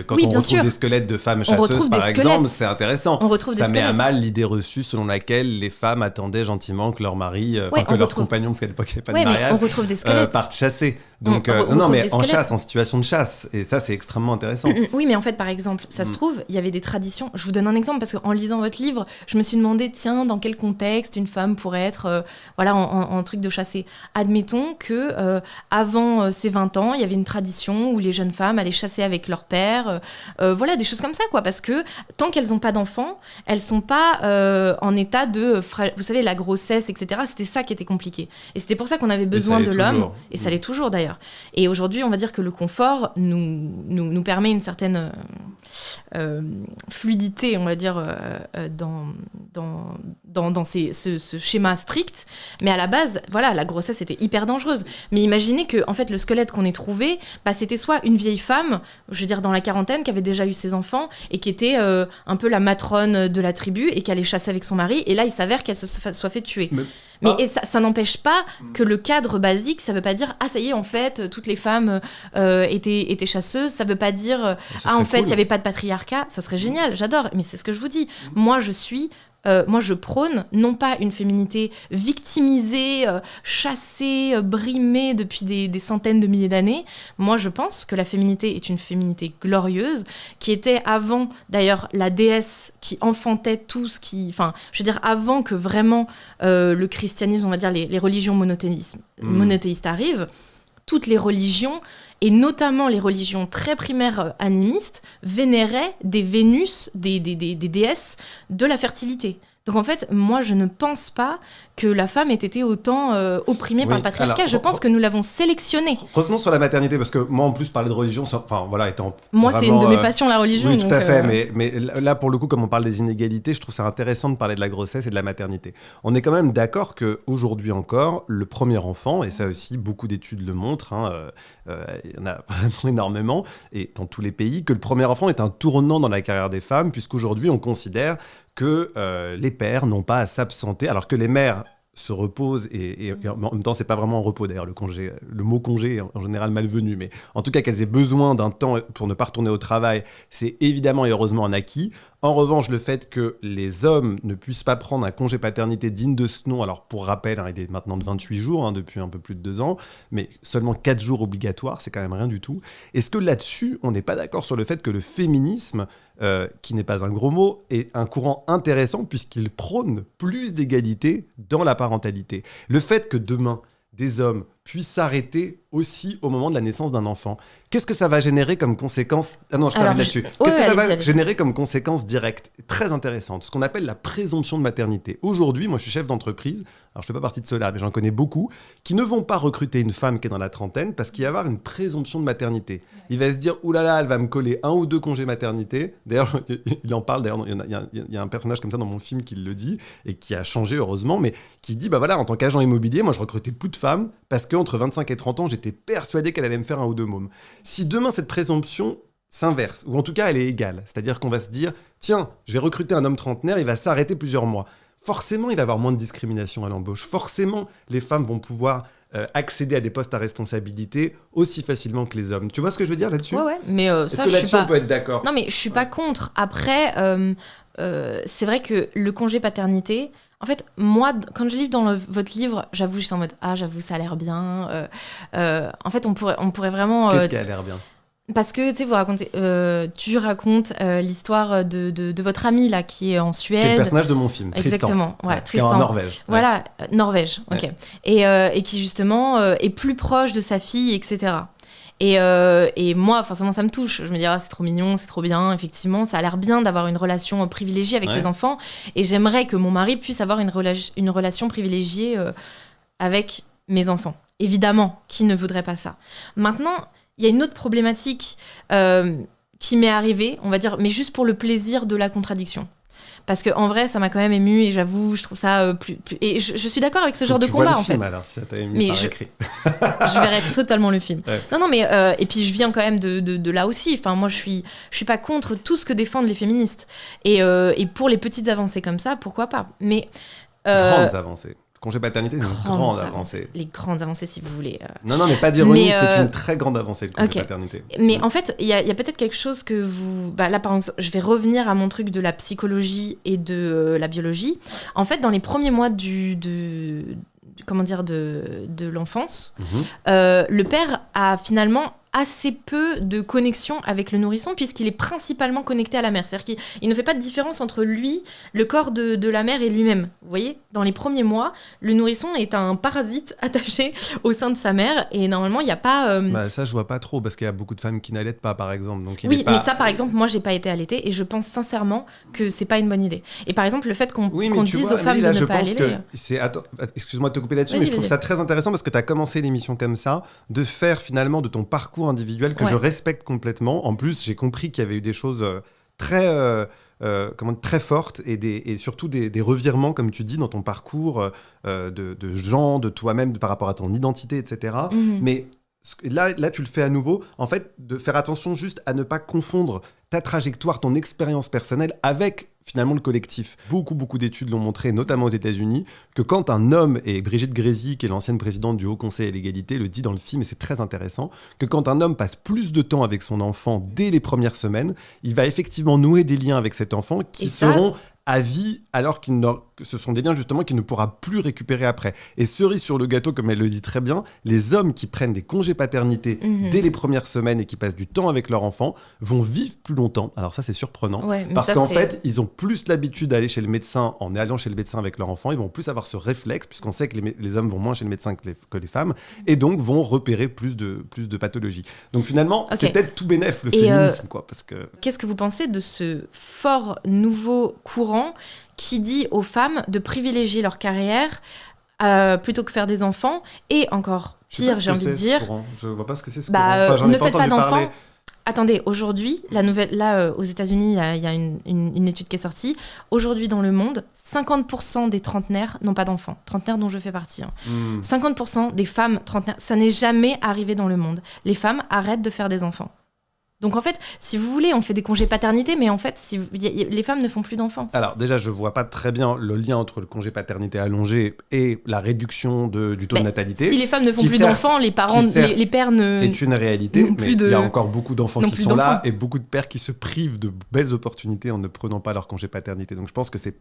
quand on retrouve sûr. Des squelettes de femmes chasseuses, par exemple, c'est intéressant. On retrouve ça met à mal l'idée reçue selon laquelle les femmes attendaient gentiment que leur mari, que leur compagnon, parce qu'à l'époque, il n'y avait pas de mariage, on retrouve des squelettes. Partent chasser. Donc, mais en chasse, en situation de chasse. Et ça, c'est extrêmement intéressant. Oui, mais en fait, par exemple, ça se trouve, il y avait des traditions. Je vous donne un exemple, parce qu'en lisant votre livre, je me suis demandé, tiens, dans quel contexte une femme pourrait être en truc de chasser. Admettons que avant ses 20 ans, il y avait une tradition où les jeunes femmes allaient chasser avec leur père. Des choses comme ça, quoi. Parce que tant qu'elles n'ont pas d'enfants, elles sont pas en état de... Vous savez, la grossesse, etc. C'était ça qui était compliqué. Et c'était pour ça qu'on avait besoin de l'homme. Et ça l'est toujours, d'ailleurs. Et aujourd'hui, on va dire que le confort nous permet une certaine fluidité, on va dire, dans ce schéma strict. Mais à la base, voilà, la grossesse était hyper dangereuse. Mais imaginez que, en fait, le squelette qu'on ait trouvé, c'était soit une vieille femme, je veux dire dans la quarantaine, qui avait déjà eu ses enfants et qui était un peu la matrone de la tribu et qui allait chasser avec son mari. Et là, il s'avère qu'elle se soit fait tuer. Mais ça n'empêche pas que le cadre basique, ça veut pas dire ça y est, en fait, toutes les femmes étaient chasseuses. Ça veut pas dire en fait, il y avait pas de patriarcat. Ça serait génial, j'adore. Mais c'est ce que je vous dis. Moi, je prône non pas une féminité victimisée, chassée, brimée depuis des centaines de milliers d'années. Moi, je pense que la féminité est une féminité glorieuse, qui était avant, d'ailleurs, la déesse qui enfantait tout ce qui... Enfin, je veux dire, avant que vraiment le christianisme, on va dire, les religions monothéistes arrivent, toutes les religions, et notamment les religions très primaires animistes, vénéraient des Vénus, des déesses de la fertilité. Donc en fait, moi, je ne pense pas que la femme ait été autant opprimée par le patriarcat. Alors, je pense que nous l'avons sélectionnée. Revenons sur la maternité, parce que moi, en plus, parler de religion, étant moi, vraiment, c'est une de mes passions, la religion. Oui, tout à fait. Mais là, pour le coup, comme on parle des inégalités, je trouve ça intéressant de parler de la grossesse et de la maternité. On est quand même d'accord qu'aujourd'hui encore, le premier enfant, et ça aussi, beaucoup d'études le montrent, il y en a vraiment énormément, et dans tous les pays, que le premier enfant est un tournant dans la carrière des femmes, puisqu'aujourd'hui, on considère que les pères n'ont pas à s'absenter, alors que les mères se reposent, et en même temps, c'est pas vraiment un repos, d'ailleurs, le mot congé est en général malvenu, mais en tout cas, qu'elles aient besoin d'un temps pour ne pas retourner au travail, c'est évidemment et heureusement un acquis. En revanche, le fait que les hommes ne puissent pas prendre un congé paternité digne de ce nom, alors pour rappel, il est maintenant de 28 jours, depuis un peu plus de 2 ans, mais seulement 4 jours obligatoires, c'est quand même rien du tout. Est-ce que là-dessus, on n'est pas d'accord sur le fait que le féminisme, qui n'est pas un gros mot, est un courant intéressant puisqu'il prône plus d'égalité dans la parentalité. Le fait que demain, des hommes puissent s'arrêter aussi au moment de la naissance d'un enfant, qu'est-ce que ça va générer comme conséquence ? Ah non, je termine là-dessus. Qu'est-ce que ça va générer comme conséquence directe, très intéressante, ce qu'on appelle la présomption de maternité. Aujourd'hui, moi je suis chef d'entreprise, alors je ne fais pas partie de ceux-là, mais j'en connais beaucoup, qui ne vont pas recruter une femme qui est dans la trentaine parce qu'il va y avoir une présomption de maternité. Il va se dire, oulala, elle va me coller 1 ou 2 congés maternité. D'ailleurs, il en parle, d'ailleurs, il y a un personnage comme ça dans mon film qui le dit, et qui a changé heureusement, mais qui dit, en tant qu'agent immobilier, moi je recrutais plus de femmes parce qu'entre 25 et 30 ans, j'étais persuadé qu'elle allait me faire 1 ou 2 mômes. Si demain cette présomption s'inverse, ou en tout cas elle est égale, c'est-à-dire qu'on va se dire, tiens, je vais recruter un homme trentenaire, il va s'arrêter plusieurs mois. Forcément, il va y avoir moins de discrimination à l'embauche. Forcément, les femmes vont pouvoir accéder à des postes à responsabilité aussi facilement que les hommes. Tu vois ce que je veux dire là-dessus ? Ouais, mais est-ce que là-dessus on peut être d'accord ? Non, mais je suis pas contre. Après, c'est vrai que le congé paternité... En fait, moi, quand je lis dans votre livre, j'avoue, j'étais en mode « Ah, j'avoue, ça a l'air bien. » En fait, on pourrait vraiment... Qu'est-ce qui a l'air bien ? Parce que tu racontes l'histoire de votre ami là qui est en Suède. C'est le personnage de mon film, Exactement, Tristan. Tristan. Qui est en Norvège. Voilà, Norvège, ok. Ouais. Et qui justement est plus proche de sa fille, etc. Et moi, forcément, ça me touche. Je me dis, c'est trop mignon, c'est trop bien. Effectivement, ça a l'air bien d'avoir une relation privilégiée avec ses enfants. Et j'aimerais que mon mari puisse avoir une relation privilégiée avec mes enfants. Évidemment, qui ne voudrait pas ça? Maintenant, il y a une autre problématique qui m'est arrivée, on va dire, mais juste pour le plaisir de la contradiction. Parce qu'en vrai, ça m'a quand même émue et j'avoue, je trouve ça plus... Et je suis d'accord avec ce genre de combat, en fait. Alors, si ça t'a ému mais par écrit. Je verrais totalement le film. Ouais. Non, mais... et puis, je viens quand même de là aussi. Enfin, moi, je suis pas contre tout ce que défendent les féministes. Et pour les petites avancées comme ça, pourquoi pas? Mais... Grandes avancées. Congé paternité, c'est une grande avancée. Les grandes avancées, si vous voulez. Non, mais pas d'ironie, c'est une très grande avancée, le congé paternité. Mais en fait, il y a peut-être quelque chose que vous... là, par exemple, je vais revenir à mon truc de la psychologie et de la biologie. En fait, dans les premiers mois de l'enfance, le père a finalement assez peu de connexion avec le nourrisson puisqu'il est principalement connecté à la mère. C'est-à-dire qu'il ne fait pas de différence entre lui, le corps de la mère et lui-même. Vous voyez, dans les premiers mois, le nourrisson est un parasite attaché au sein de sa mère et normalement, il n'y a pas... ça, je vois pas trop parce qu'il y a beaucoup de femmes qui n'allaitent pas, par exemple. Donc mais ça, par exemple, moi, j'ai pas été allaitée et je pense sincèrement que c'est pas une bonne idée. Et par exemple, le fait qu'on dise aux femmes de ne pas allaiter... Excuse-moi de te couper là-dessus, mais je trouve ça très intéressant parce que tu as commencé l'émission comme ça, de faire finalement de ton parcours individuel que je respecte complètement. En plus, j'ai compris qu'il y avait eu des choses très fortes et surtout des revirements, comme tu dis, dans ton parcours de gens, de toi-même, par rapport à ton identité, etc. Mais là, tu le fais à nouveau, en fait, de faire attention juste à ne pas confondre ta trajectoire, ton expérience personnelle avec finalement le collectif. Beaucoup d'études l'ont montré, notamment aux États-Unis, que quand un homme, et Brigitte Grésy, qui est l'ancienne présidente du Haut Conseil à l'égalité, le dit dans le film, et c'est très intéressant, que quand un homme passe plus de temps avec son enfant dès les premières semaines, il va effectivement nouer des liens avec cet enfant qui seront à vie, alors que ce sont des liens justement qu'il ne pourra plus récupérer après. Et cerise sur le gâteau, comme elle le dit très bien, les hommes qui prennent des congés paternité dès les premières semaines et qui passent du temps avec leur enfant vont vivre plus longtemps. Alors ça, c'est surprenant, parce qu'en fait, ils ont plus l'habitude d'aller chez le médecin en allant chez le médecin avec leur enfant. Ils vont plus avoir ce réflexe, puisqu'on sait que les hommes vont moins chez le médecin que les femmes, et donc vont repérer plus de pathologies. Donc finalement, c'est peut-être tout bénef, le féminisme, quoi. Parce que... Qu'est-ce que vous pensez de ce fort nouveau courant qui dit aux femmes de privilégier leur carrière plutôt que faire des enfants, et encore pire, j'ai envie de dire... Je vois pas ce que c'est ce courant. Ne faites pas d'enfants. Attendez, aujourd'hui, aux États-Unis, il y a une étude qui est sortie. Aujourd'hui, dans le monde, 50% des trentenaires n'ont pas d'enfants. Trentenaires dont je fais partie. 50% des femmes trentenaires, ça n'est jamais arrivé dans le monde. Les femmes arrêtent de faire des enfants. Donc en fait, si vous voulez, on fait des congés paternité, mais en fait, les femmes ne font plus d'enfants. Alors déjà, je vois pas très bien le lien entre le congé paternité allongé et la réduction du taux de natalité. Si les femmes ne font plus d'enfants, les parents, les pères ne... est une réalité, mais il y a encore beaucoup d'enfants qui sont là et beaucoup de pères qui se privent de belles opportunités en ne prenant pas leur congé paternité. Donc je pense que c'est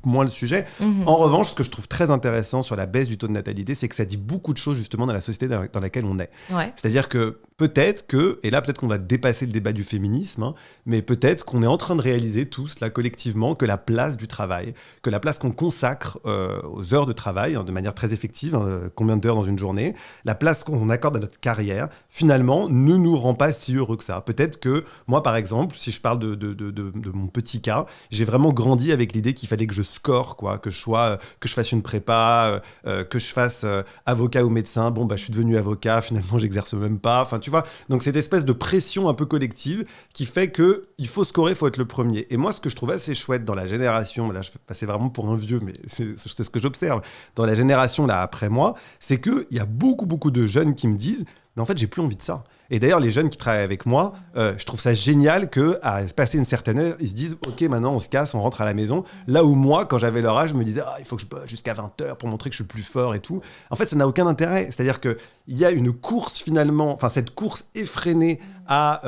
moins le sujet. En revanche, ce que je trouve très intéressant sur la baisse du taux de natalité, c'est que ça dit beaucoup de choses justement dans la société dans laquelle on est. C'est-à-dire que peut-être qu'on va dépasser le débat du féminisme, mais peut-être qu'on est en train de réaliser tous, là, collectivement, que la place du travail, que la place qu'on consacre aux heures de travail, de manière très effective, combien d'heures dans une journée, la place qu'on accorde à notre carrière, finalement, ne nous rend pas si heureux que ça. Peut-être que moi, par exemple, si je parle de mon petit cas, j'ai vraiment grandi avec l'idée qu'il fallait que je score, quoi, que je fasse une prépa, que je fasse avocat ou médecin. Bon, je suis devenu avocat, finalement, j'exerce même pas. Enfin, tu vois, donc cette espèce de pression un peu collective qui fait que il faut scorer, il faut être le premier. Et moi, ce que je trouve assez chouette dans la génération, là, je vais passer vraiment pour un vieux, mais c'est ce que j'observe, dans la génération là après moi, c'est qu'il y a beaucoup de jeunes qui me disent, mais en fait, j'ai plus envie de ça. Et d'ailleurs, les jeunes qui travaillent avec moi, je trouve ça génial qu'à passer une certaine heure, ils se disent « Ok, maintenant, on se casse, on rentre à la maison ». Là où moi, quand j'avais leur âge, je me disais « il faut que je bosse jusqu'à 20h pour montrer que je suis plus fort et tout ». En fait, ça n'a aucun intérêt. C'est-à-dire qu'il y a une course finalement, enfin cette course effrénée à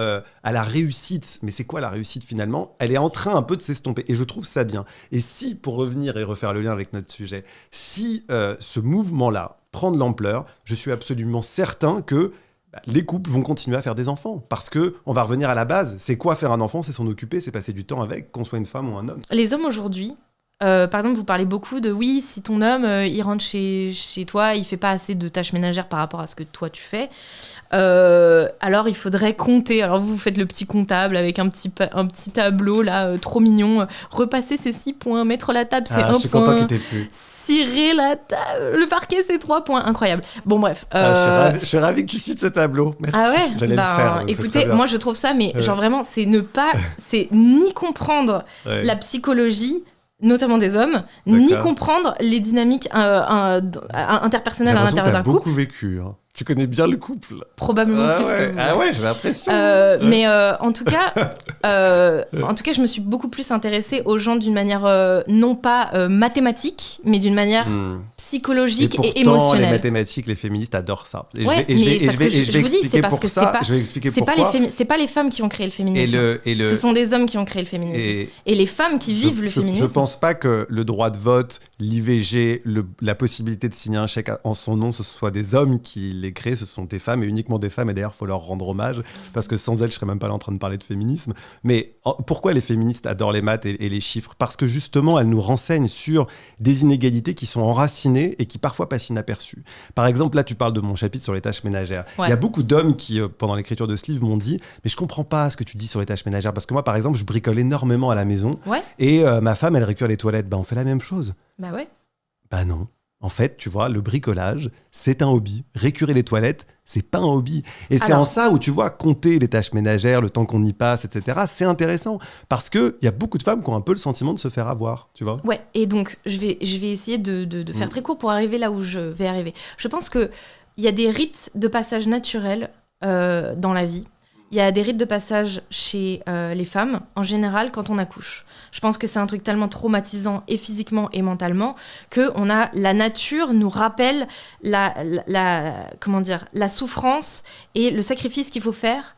la réussite. Mais c'est quoi la réussite finalement ? Elle est en train un peu de s'estomper. Et je trouve ça bien. Et si, pour revenir et refaire le lien avec notre sujet, si ce mouvement-là prend de l'ampleur, je suis absolument certain que les couples vont continuer à faire des enfants. Parce qu'on va revenir à la base. C'est quoi faire un enfant ? C'est s'en occuper, c'est passer du temps avec, qu'on soit une femme ou un homme. Les hommes aujourd'hui, par exemple, vous parlez beaucoup de oui, si ton homme, il rentre chez toi, il fait pas assez de tâches ménagères par rapport à ce que toi tu fais. Alors il faudrait compter. Alors vous faites le petit comptable avec un petit tableau là, trop mignon. Repasser ces 6 points, mettre la table, c'est 1 point. Je suis content qu'il t'ait plu. Cirer la table, le parquet, c'est 3 points. Incroyable. Bon, bref. Je suis ravi que tu cites ce tableau. Merci. Ah ouais. J'allais le faire. Écoutez, moi je trouve ça, mais genre vraiment, c'est ni comprendre la psychologie, notamment des hommes, ni comprendre les dynamiques interpersonnelles à l'intérieur d'un couple. J'ai beaucoup vécu. Hein. Tu connais bien le couple. Probablement plus que vous. Ah ouais, j'ai l'impression. Mais en tout cas, je me suis beaucoup plus intéressée aux gens d'une manière non pas mathématique, mais d'une manière psychologique et émotionnelle. Les mathématiques, les féministes adorent ça. Je vous dis, c'est parce que c'est pas les femmes qui ont créé le féminisme. Ce sont des hommes qui ont créé le féminisme. Et les femmes qui vivent le féminisme. Je pense pas que le droit de vote, l'IVG, la possibilité de signer un chèque en son nom, ce soit des hommes qui les créent, ce sont des femmes et uniquement des femmes. Et d'ailleurs, il faut leur rendre hommage parce que sans elles, je serais même pas là en train de parler de féminisme. Mais pourquoi les féministes adorent les maths et les chiffres ? Parce que justement, elles nous renseignent sur des inégalités qui sont enracinées et qui parfois passent inaperçues. Par exemple, là, tu parles de mon chapitre sur les tâches ménagères. Il y a beaucoup d'hommes qui, pendant l'écriture de ce livre, m'ont dit « Mais je comprends pas ce que tu dis sur les tâches ménagères. » Parce que moi, par exemple, je bricole énormément à la maison. Et ma femme, elle récure les toilettes. On fait la même chose. Bah ouais. Bah non. En fait, tu vois, le bricolage, c'est un hobby. Récurer les toilettes, c'est pas un hobby. Et c'est en ça où, tu vois, compter les tâches ménagères, le temps qu'on y passe, etc., c'est intéressant. Parce qu'il y a beaucoup de femmes qui ont un peu le sentiment de se faire avoir, tu vois. Ouais, et donc, je vais essayer de faire très court pour arriver là où je vais arriver. Je pense qu'il y a des rites de passage naturels dans la vie. Il y a des rites de passage chez les femmes, en général, quand on accouche. Je pense que c'est un truc tellement traumatisant, et physiquement et mentalement, que la nature nous rappelle la souffrance et le sacrifice qu'il faut faire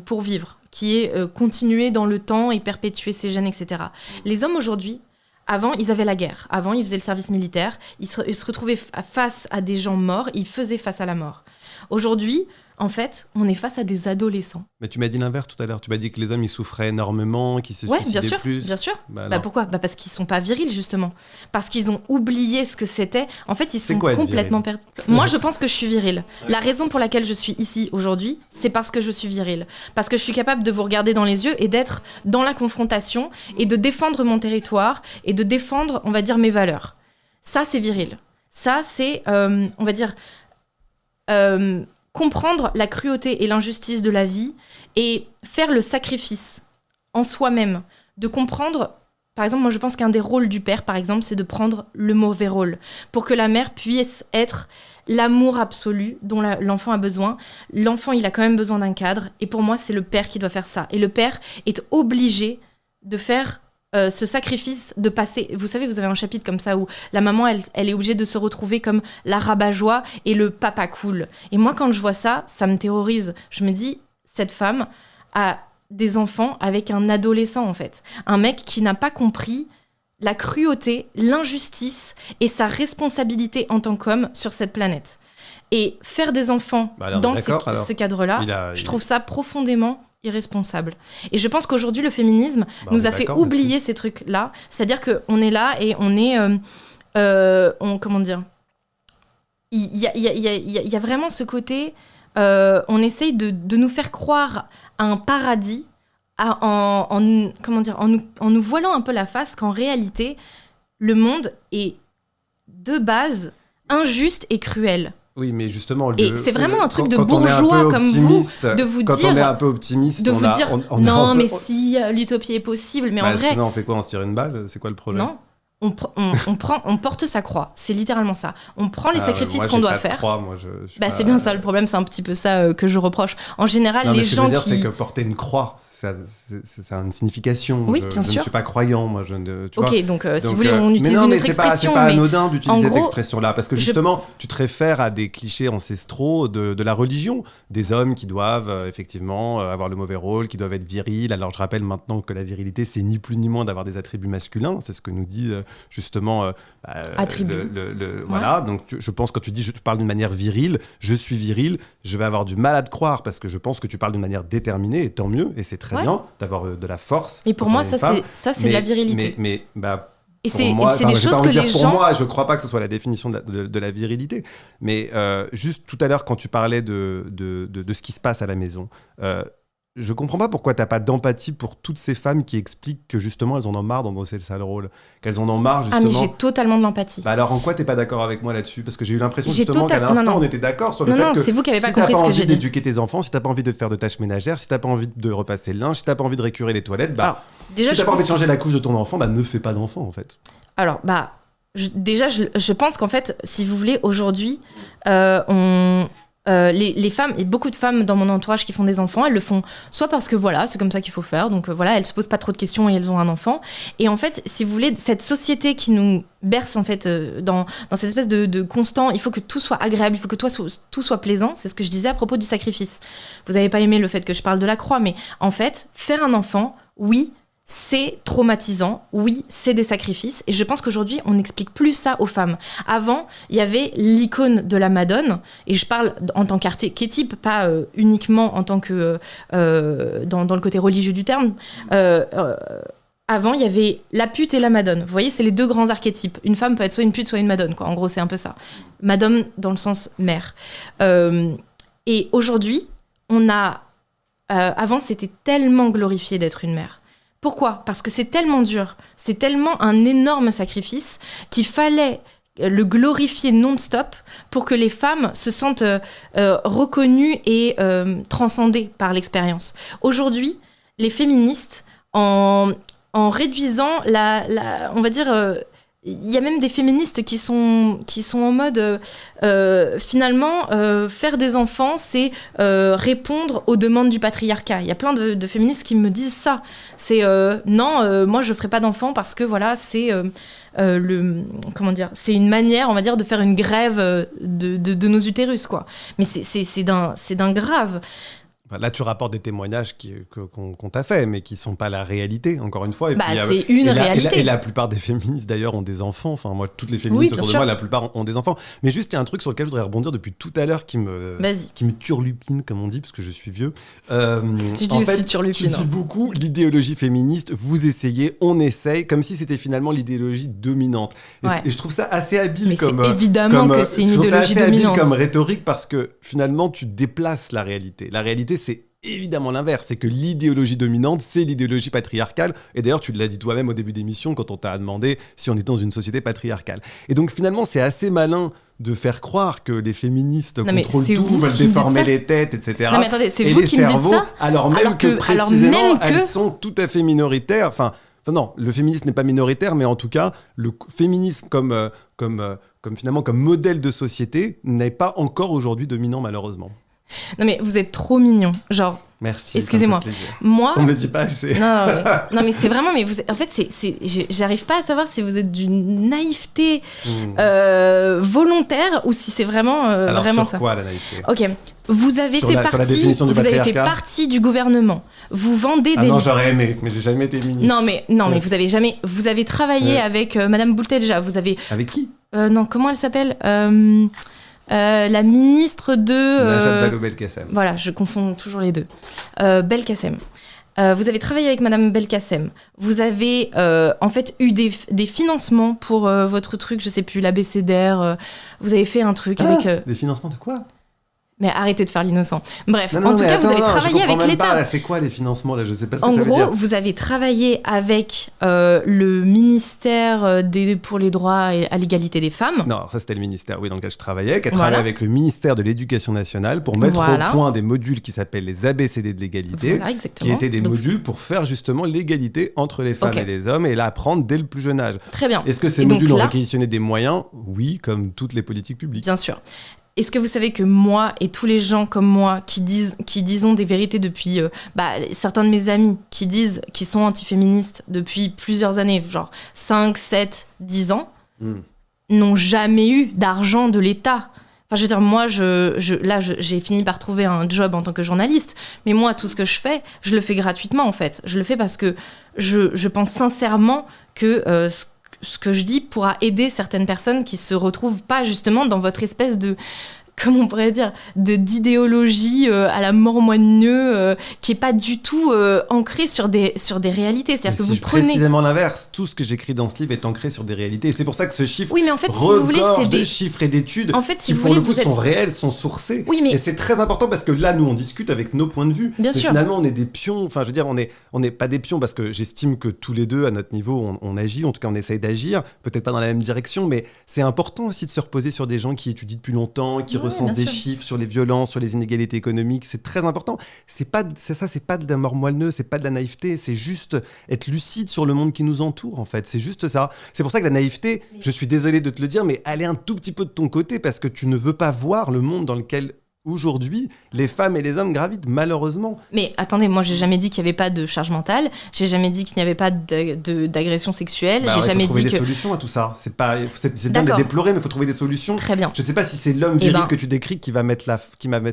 pour vivre, qui est continuer dans le temps et perpétuer ses gènes, etc. Les hommes aujourd'hui, avant, ils avaient la guerre. Avant, ils faisaient le service militaire. Ils se retrouvaient face à des gens morts. Ils faisaient face à la mort. Aujourd'hui, en fait, on est face à des adolescents. Mais tu m'as dit l'inverse tout à l'heure. Tu m'as dit que les hommes, ils souffraient énormément, qu'ils se suicidaient plus. Bien sûr. Pourquoi ? Parce qu'ils sont pas virils, justement. Parce qu'ils ont oublié ce que c'était. En fait, ils sont complètement perdus. Moi, je pense que je suis virile. La raison pour laquelle je suis ici aujourd'hui, c'est parce que je suis virile. Parce que je suis capable de vous regarder dans les yeux et d'être dans la confrontation et de défendre mon territoire et de défendre, on va dire, mes valeurs. Ça, c'est viril. Ça, c'est, on va dire... comprendre la cruauté et l'injustice de la vie et faire le sacrifice en soi-même, de comprendre, par exemple, moi je pense qu'un des rôles du père, par exemple, c'est de prendre le mauvais rôle pour que la mère puisse être l'amour absolu dont l'enfant a besoin. L'enfant, il a quand même besoin d'un cadre et pour moi, c'est le père qui doit faire ça. Et le père est obligé de faire ce sacrifice de passer... Vous savez, vous avez un chapitre comme ça où la maman, elle est obligée de se retrouver comme la rabat-joie et le papa cool. Et moi, quand je vois ça, ça me terrorise. Je me dis, cette femme a des enfants avec un adolescent, en fait. Un mec qui n'a pas compris la cruauté, l'injustice et sa responsabilité en tant qu'homme sur cette planète. Et faire des enfants dans ce cadre-là, je trouve ça profondément irresponsable. Et je pense qu'aujourd'hui, le féminisme nous a fait oublier ces trucs-là. C'est-à-dire qu'on est là et on est... comment dire ? Il y a vraiment ce côté... on essaye de nous faire croire à un paradis en nous voilant un peu la face qu'en réalité, le monde est de base injuste et cruel. Oui, mais justement... c'est vraiment un truc de bourgeois comme vous, de vous dire... Quand on est un peu optimiste, de vous dire, non, mais si, l'utopie est possible, mais en vrai... Sinon, on fait quoi ? On se tire une balle ? C'est quoi le problème ? Non, on porte sa croix, c'est littéralement ça. On prend les sacrifices qu'on doit faire. C'est bien ça, le problème, c'est un petit peu ça que je reproche. En général, les gens qui... c'est que porter une croix, ça a une signification. Oui, je bien sûr. ne suis pas croyant, moi. Tu vois. Donc, si vous voulez, on utilise une autre expression. C'est pas anodin d'utiliser cette gros, expression-là, parce que justement, tu te réfères à des clichés ancestraux de la religion, des hommes qui doivent effectivement avoir le mauvais rôle, qui doivent être virils. Alors, je rappelle maintenant que la virilité, c'est ni plus ni moins d'avoir des attributs masculins. C'est ce que nous dit justement attributs. Voilà. Donc, je pense que quand tu dis je te parle d'une manière virile, je suis viril, je vais avoir du mal à te croire parce que je pense que tu parles d'une manière déterminée, et tant mieux, et c'est très bien d'avoir de la force. Et pour moi, ça c'est de la virilité. Et c'est des choses que les gens... Pour moi, je ne crois pas que ce soit la définition de la virilité. Mais juste tout à l'heure, quand tu parlais de ce qui se passe à la maison, je ne comprends pas pourquoi tu n'as pas d'empathie pour toutes ces femmes qui expliquent que justement, elles en ont marre d'endosser le sale rôle. Qu'elles en ont marre, justement... Ah, mais j'ai totalement de l'empathie. Alors, en quoi tu n'es pas d'accord avec moi là-dessus ? Parce que j'ai eu l'impression justement qu'à l'instant, on était d'accord sur le fait que c'est vous qui n'avez pas si compris ce que j'ai dit. tu n'as pas envie d'éduquer tes enfants, si tu n'as pas envie de faire de tâches ménagères, si tu n'as pas envie de repasser le linge, si tu n'as pas envie de récurer les toilettes, si tu n'as pas envie de changer la couche de ton enfant, ne fais pas d'enfant, en fait. Alors, je pense qu'en fait, si vous voulez, aujourd'hui, les femmes, et beaucoup de femmes dans mon entourage qui font des enfants, elles le font soit parce que voilà, c'est comme ça qu'il faut faire, donc voilà, elles se posent pas trop de questions et elles ont un enfant. Et en fait, si vous voulez, cette société qui nous berce en fait dans cette espèce de constant, il faut que tout soit agréable, il faut que tout soit plaisant, c'est ce que je disais à propos du sacrifice. Vous n'avez pas aimé le fait que je parle de la croix, mais en fait, faire un enfant, oui, c'est traumatisant, oui, c'est des sacrifices. Et je pense qu'aujourd'hui, on n'explique plus ça aux femmes. Avant, il y avait l'icône de la Madone, et je parle en tant qu'archétype, pas uniquement en tant que dans le côté religieux du terme. Avant, il y avait la pute et la Madone. Vous voyez, c'est les deux grands archétypes. Une femme peut être soit une pute, soit une Madone, quoi. En gros, c'est un peu ça. Madone dans le sens mère. Et aujourd'hui, on a... avant, c'était tellement glorifié d'être une mère. Pourquoi ? Parce que c'est tellement dur, c'est tellement un énorme sacrifice qu'il fallait le glorifier non-stop pour que les femmes se sentent reconnues et transcendées par l'expérience. Aujourd'hui, les féministes, en réduisant on va dire... il y a même des féministes qui sont en mode finalement faire des enfants c'est répondre aux demandes du patriarcat. Il y a plein de féministes qui me disent ça. C'est non, moi je ferai pas d'enfants parce que voilà, c'est comment dire, c'est une manière, on va dire, de faire une grève de nos utérus, quoi. Mais c'est d'un grave. Là, tu rapportes des témoignages qu'on t'a fait, mais qui ne sont pas la réalité, encore une fois. Et puis, c'est une réalité. Et la plupart des féministes, d'ailleurs, ont des enfants. Enfin, moi, toutes les féministes autour de moi, la plupart ont des enfants. Mais juste, il y a un truc sur lequel je voudrais rebondir depuis tout à l'heure qui me turlupine, comme on dit, parce que je suis vieux. Je dis aussi turlupine. Tu dis beaucoup l'idéologie féministe, vous essayez, on essaye, comme si c'était finalement l'idéologie dominante. Et je trouve ça assez habile évidemment que c'est une idéologie dominante. Comme rhétorique, parce que finalement, tu déplaces la réalité. La réalité, c'est évidemment l'inverse, c'est que l'idéologie dominante, c'est l'idéologie patriarcale. Et d'ailleurs, tu l'as dit toi-même au début d'émission quand on t'a demandé si on était dans une société patriarcale. Et donc finalement, c'est assez malin de faire croire que les féministes contrôlent tout, veulent déformer les têtes, etc. Non mais attendez, c'est vous qui me dites ça alors que précisément, elles sont tout à fait minoritaires. Enfin, non, le féminisme n'est pas minoritaire, mais en tout cas, le féminisme comme finalement comme modèle de société n'est pas encore aujourd'hui dominant, malheureusement. Non mais vous êtes trop mignon, genre. Merci. Excusez-moi. Moi. On me le dit pas assez. Non mais c'est vraiment, mais vous, en fait j'arrive pas à savoir si vous êtes d'une naïveté volontaire ou si c'est vraiment Alors, vraiment sur ça. quoi la naïveté ? Ok. Vous avez fait partie du gouvernement. Vous vendez des. Non, j'aurais aimé, mais j'ai jamais été ministre. Non mais vous avez travaillé avec Madame Boultedja. Vous avez. Avec qui ? Non, comment elle s'appelle la ministre de... Najat Vallaud-Belkacem. Voilà, je confonds toujours les deux. Belkacem. Vous avez travaillé avec Madame Belkacem. Vous avez en fait eu des financements pour votre truc, je sais plus, l'ABCDR. Vous avez fait un truc avec... Des financements de quoi ? Mais arrêtez de faire l'innocent. Bref, en tout cas, vous avez travaillé avec l'État. C'est quoi les financements là ? Je sais pas ce que ça veut dire. En gros, vous avez travaillé avec le ministère pour les droits à l'égalité des femmes. Non, alors ça c'était le ministère, dans lequel je travaillais, qui a travaillé avec le ministère de l'Éducation nationale pour mettre au point des modules qui s'appellent les ABCD de l'égalité, qui étaient des modules pour faire justement l'égalité entre les femmes et les hommes et l'apprendre dès le plus jeune âge. Très bien. Est-ce que ces modules ont réquisitionné des moyens ? Oui, comme toutes les politiques publiques. Bien sûr. est-ce que vous savez que moi et tous les gens comme moi qui disons des vérités depuis... certains de mes amis qui sont antiféministes depuis plusieurs années, genre 5, 7, 10 ans, n'ont jamais eu d'argent de l'État. Enfin, je veux dire, moi, j'ai fini par trouver un job en tant que journaliste, mais moi, tout ce que je fais, je le fais gratuitement, en fait. Je le fais parce que je pense sincèrement que ce que je dis pourra aider certaines personnes qui se retrouvent pas justement dans votre espèce de, comment on pourrait dire, d'idéologie à la mort moigneux, qui est pas du tout ancrée sur des réalités. C'est-à-dire que vous prenez... Précisément l'inverse. Tout ce que j'écris dans ce livre est ancré sur des réalités. Et c'est pour ça que ce chiffre oui, mais en fait, si vous voulez, c'est des chiffres et d'études en fait, si qui, vous pour voulez, le coup, vous êtes... sont réels, sont sourcés. Oui, mais... Et c'est très important parce que là, nous, on discute avec nos points de vue. Bien mais sûr. Finalement, on est des pions. Enfin, je veux dire, on n'est pas des pions parce que j'estime que tous les deux, à notre niveau, on agit. En tout cas, on essaye d'agir. Peut-être pas dans la même direction, mais c'est important aussi de se reposer sur des gens qui étudient depuis longtemps, qui recensent des chiffres sur les violences, sur les inégalités économiques. C'est très important. C'est pas de la mort moelleux, c'est pas de la naïveté. C'est juste être lucide sur le monde qui nous entoure, en fait. C'est juste ça. C'est pour ça que la naïveté, je suis désolé de te le dire, mais elle est un tout petit peu de ton côté parce que tu ne veux pas voir le monde dans lequel aujourd'hui, les femmes et les hommes gravitent, malheureusement. Mais attendez, moi, j'ai jamais dit qu'il n'y avait pas de charge mentale. J'ai jamais dit qu'il n'y avait pas d'agression sexuelle. J'ai jamais faut trouver dit des solutions à tout ça. C'est bien de les déplorer, mais il faut trouver des solutions. Très bien. Je sais pas si c'est l'homme viril que tu décris qui va mettre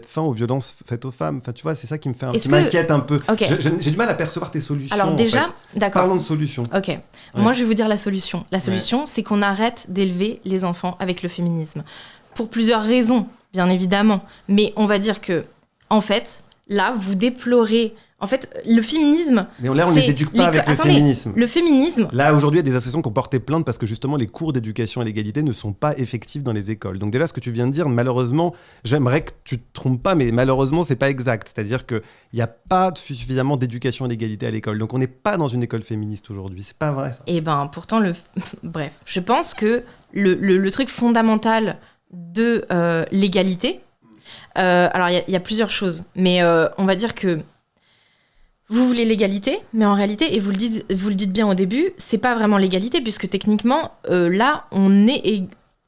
fin aux violences faites aux femmes. Enfin, tu vois, c'est ça qui m'inquiète un peu. Okay. J'ai du mal à percevoir tes solutions. Alors déjà, d'accord. Parlons de solutions. Ok. Ouais. Moi, je vais vous dire la solution. La solution, c'est qu'on arrête d'élever les enfants avec le féminisme. Pour plusieurs raisons. Bien évidemment, mais on va dire que, en fait, là, vous déplorez... En fait, le féminisme... Mais on ne les éduque pas avec le féminisme. Le féminisme... Là, aujourd'hui, il y a des associations qui ont porté plainte parce que, justement, les cours d'éducation à l'égalité ne sont pas effectifs dans les écoles. Donc déjà, ce que tu viens de dire, malheureusement, j'aimerais que tu te trompes pas, mais malheureusement, c'est pas exact. C'est-à-dire qu'il n'y a pas suffisamment d'éducation à l'égalité à l'école. Donc on n'est pas dans une école féministe aujourd'hui. C'est pas vrai, ça. Et ben, pourtant, bref, je pense que le truc fondamental de l'égalité. Alors, il y a plusieurs choses, mais on va dire que vous voulez l'égalité, mais en réalité, et vous le dites bien au début, c'est pas vraiment l'égalité, puisque techniquement, là, on est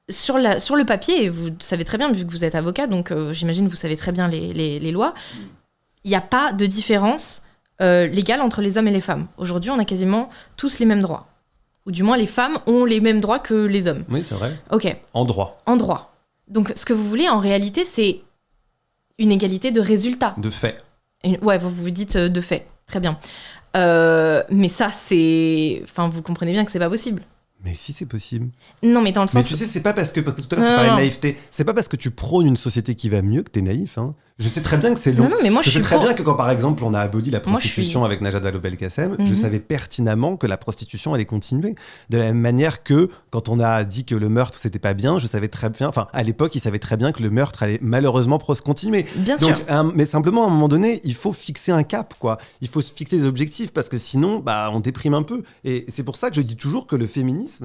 sur le papier, et vous savez très bien, vu que vous êtes avocat, donc j'imagine que vous savez très bien les lois, il n'y a pas de différence légale entre les hommes et les femmes. Aujourd'hui, on a quasiment tous les mêmes droits. Ou du moins, les femmes ont les mêmes droits que les hommes. Oui, c'est vrai. Ok. En droit. Donc, ce que vous voulez, en réalité, c'est une égalité de résultats. De fait. Ouais, vous dites de fait. Très bien. Mais ça, c'est... Enfin, vous comprenez bien que c'est pas possible. Mais si, c'est possible. Non, mais dans le sens... Mais tu sais, c'est pas parce que tout à l'heure, tu parlais de naïveté. C'est pas parce que tu prônes une société qui va mieux que t'es naïf. Hein. Je sais très bien que c'est long. Non, mais moi, je sais très bien que quand, par exemple, on a aboli la prostitution avec Najat Vallaud-Belkacem, je savais pertinemment que la prostitution allait continuer. De la même manière que quand on a dit que le meurtre, c'était pas bien, je savais très bien... Enfin, à l'époque, ils savaient très bien que le meurtre allait malheureusement continuer. Bien sûr. Mais simplement, à un moment donné, il faut fixer un cap, quoi. Il faut se fixer des objectifs parce que sinon, on déprime un peu. Et c'est pour ça que je dis toujours que le féminisme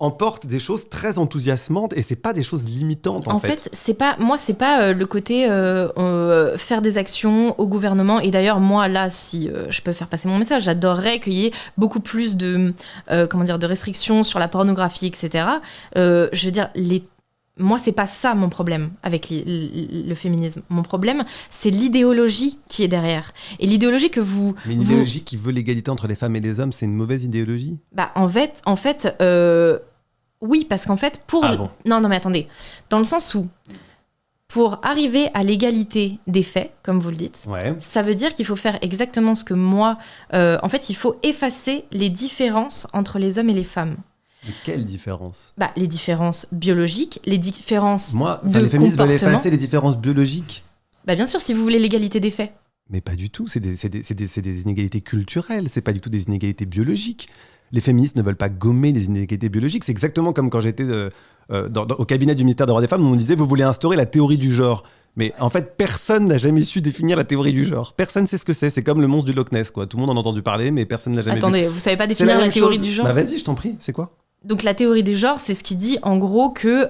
emporte des choses très enthousiasmantes et c'est pas des choses limitantes en fait. C'est pas le côté faire des actions au gouvernement, et d'ailleurs moi là, si je peux faire passer mon message, j'adorerais qu'il y ait beaucoup plus de restrictions sur la pornographie, etc. Je veux dire, moi, c'est pas ça mon problème avec le féminisme. Mon problème, c'est l'idéologie qui est derrière. Et l'idéologie que vous... Mais une idéologie qui veut l'égalité entre les femmes et les hommes, c'est une mauvaise idéologie ? En fait, oui, parce qu'en fait, pour... Ah bon. Non, mais attendez. Dans le sens où, pour arriver à l'égalité des faits, comme vous le dites, ça veut dire qu'il faut faire exactement ce que moi... en fait, il faut effacer les différences entre les hommes et les femmes. Mais quelles différences ? Les différences biologiques, les différences les féministes veulent effacer les différences biologiques. Bien sûr, si vous voulez l'égalité des faits. Mais pas du tout, c'est des inégalités culturelles, c'est pas du tout des inégalités biologiques. Les féministes ne veulent pas gommer les inégalités biologiques. C'est exactement comme quand j'étais au cabinet du ministère des droits des femmes, on nous disait « vous voulez instaurer la théorie du genre ». Mais en fait, personne n'a jamais su définir la théorie du genre. Personne ne sait ce que c'est. C'est comme le monstre du Loch Ness, quoi. Tout le monde en a entendu parler, mais personne n'a jamais vu. Attendez, vous savez pas définir la théorie du genre ? Vas-y, je t'en prie, c'est quoi ? Donc la théorie des genres, c'est ce qui dit en gros que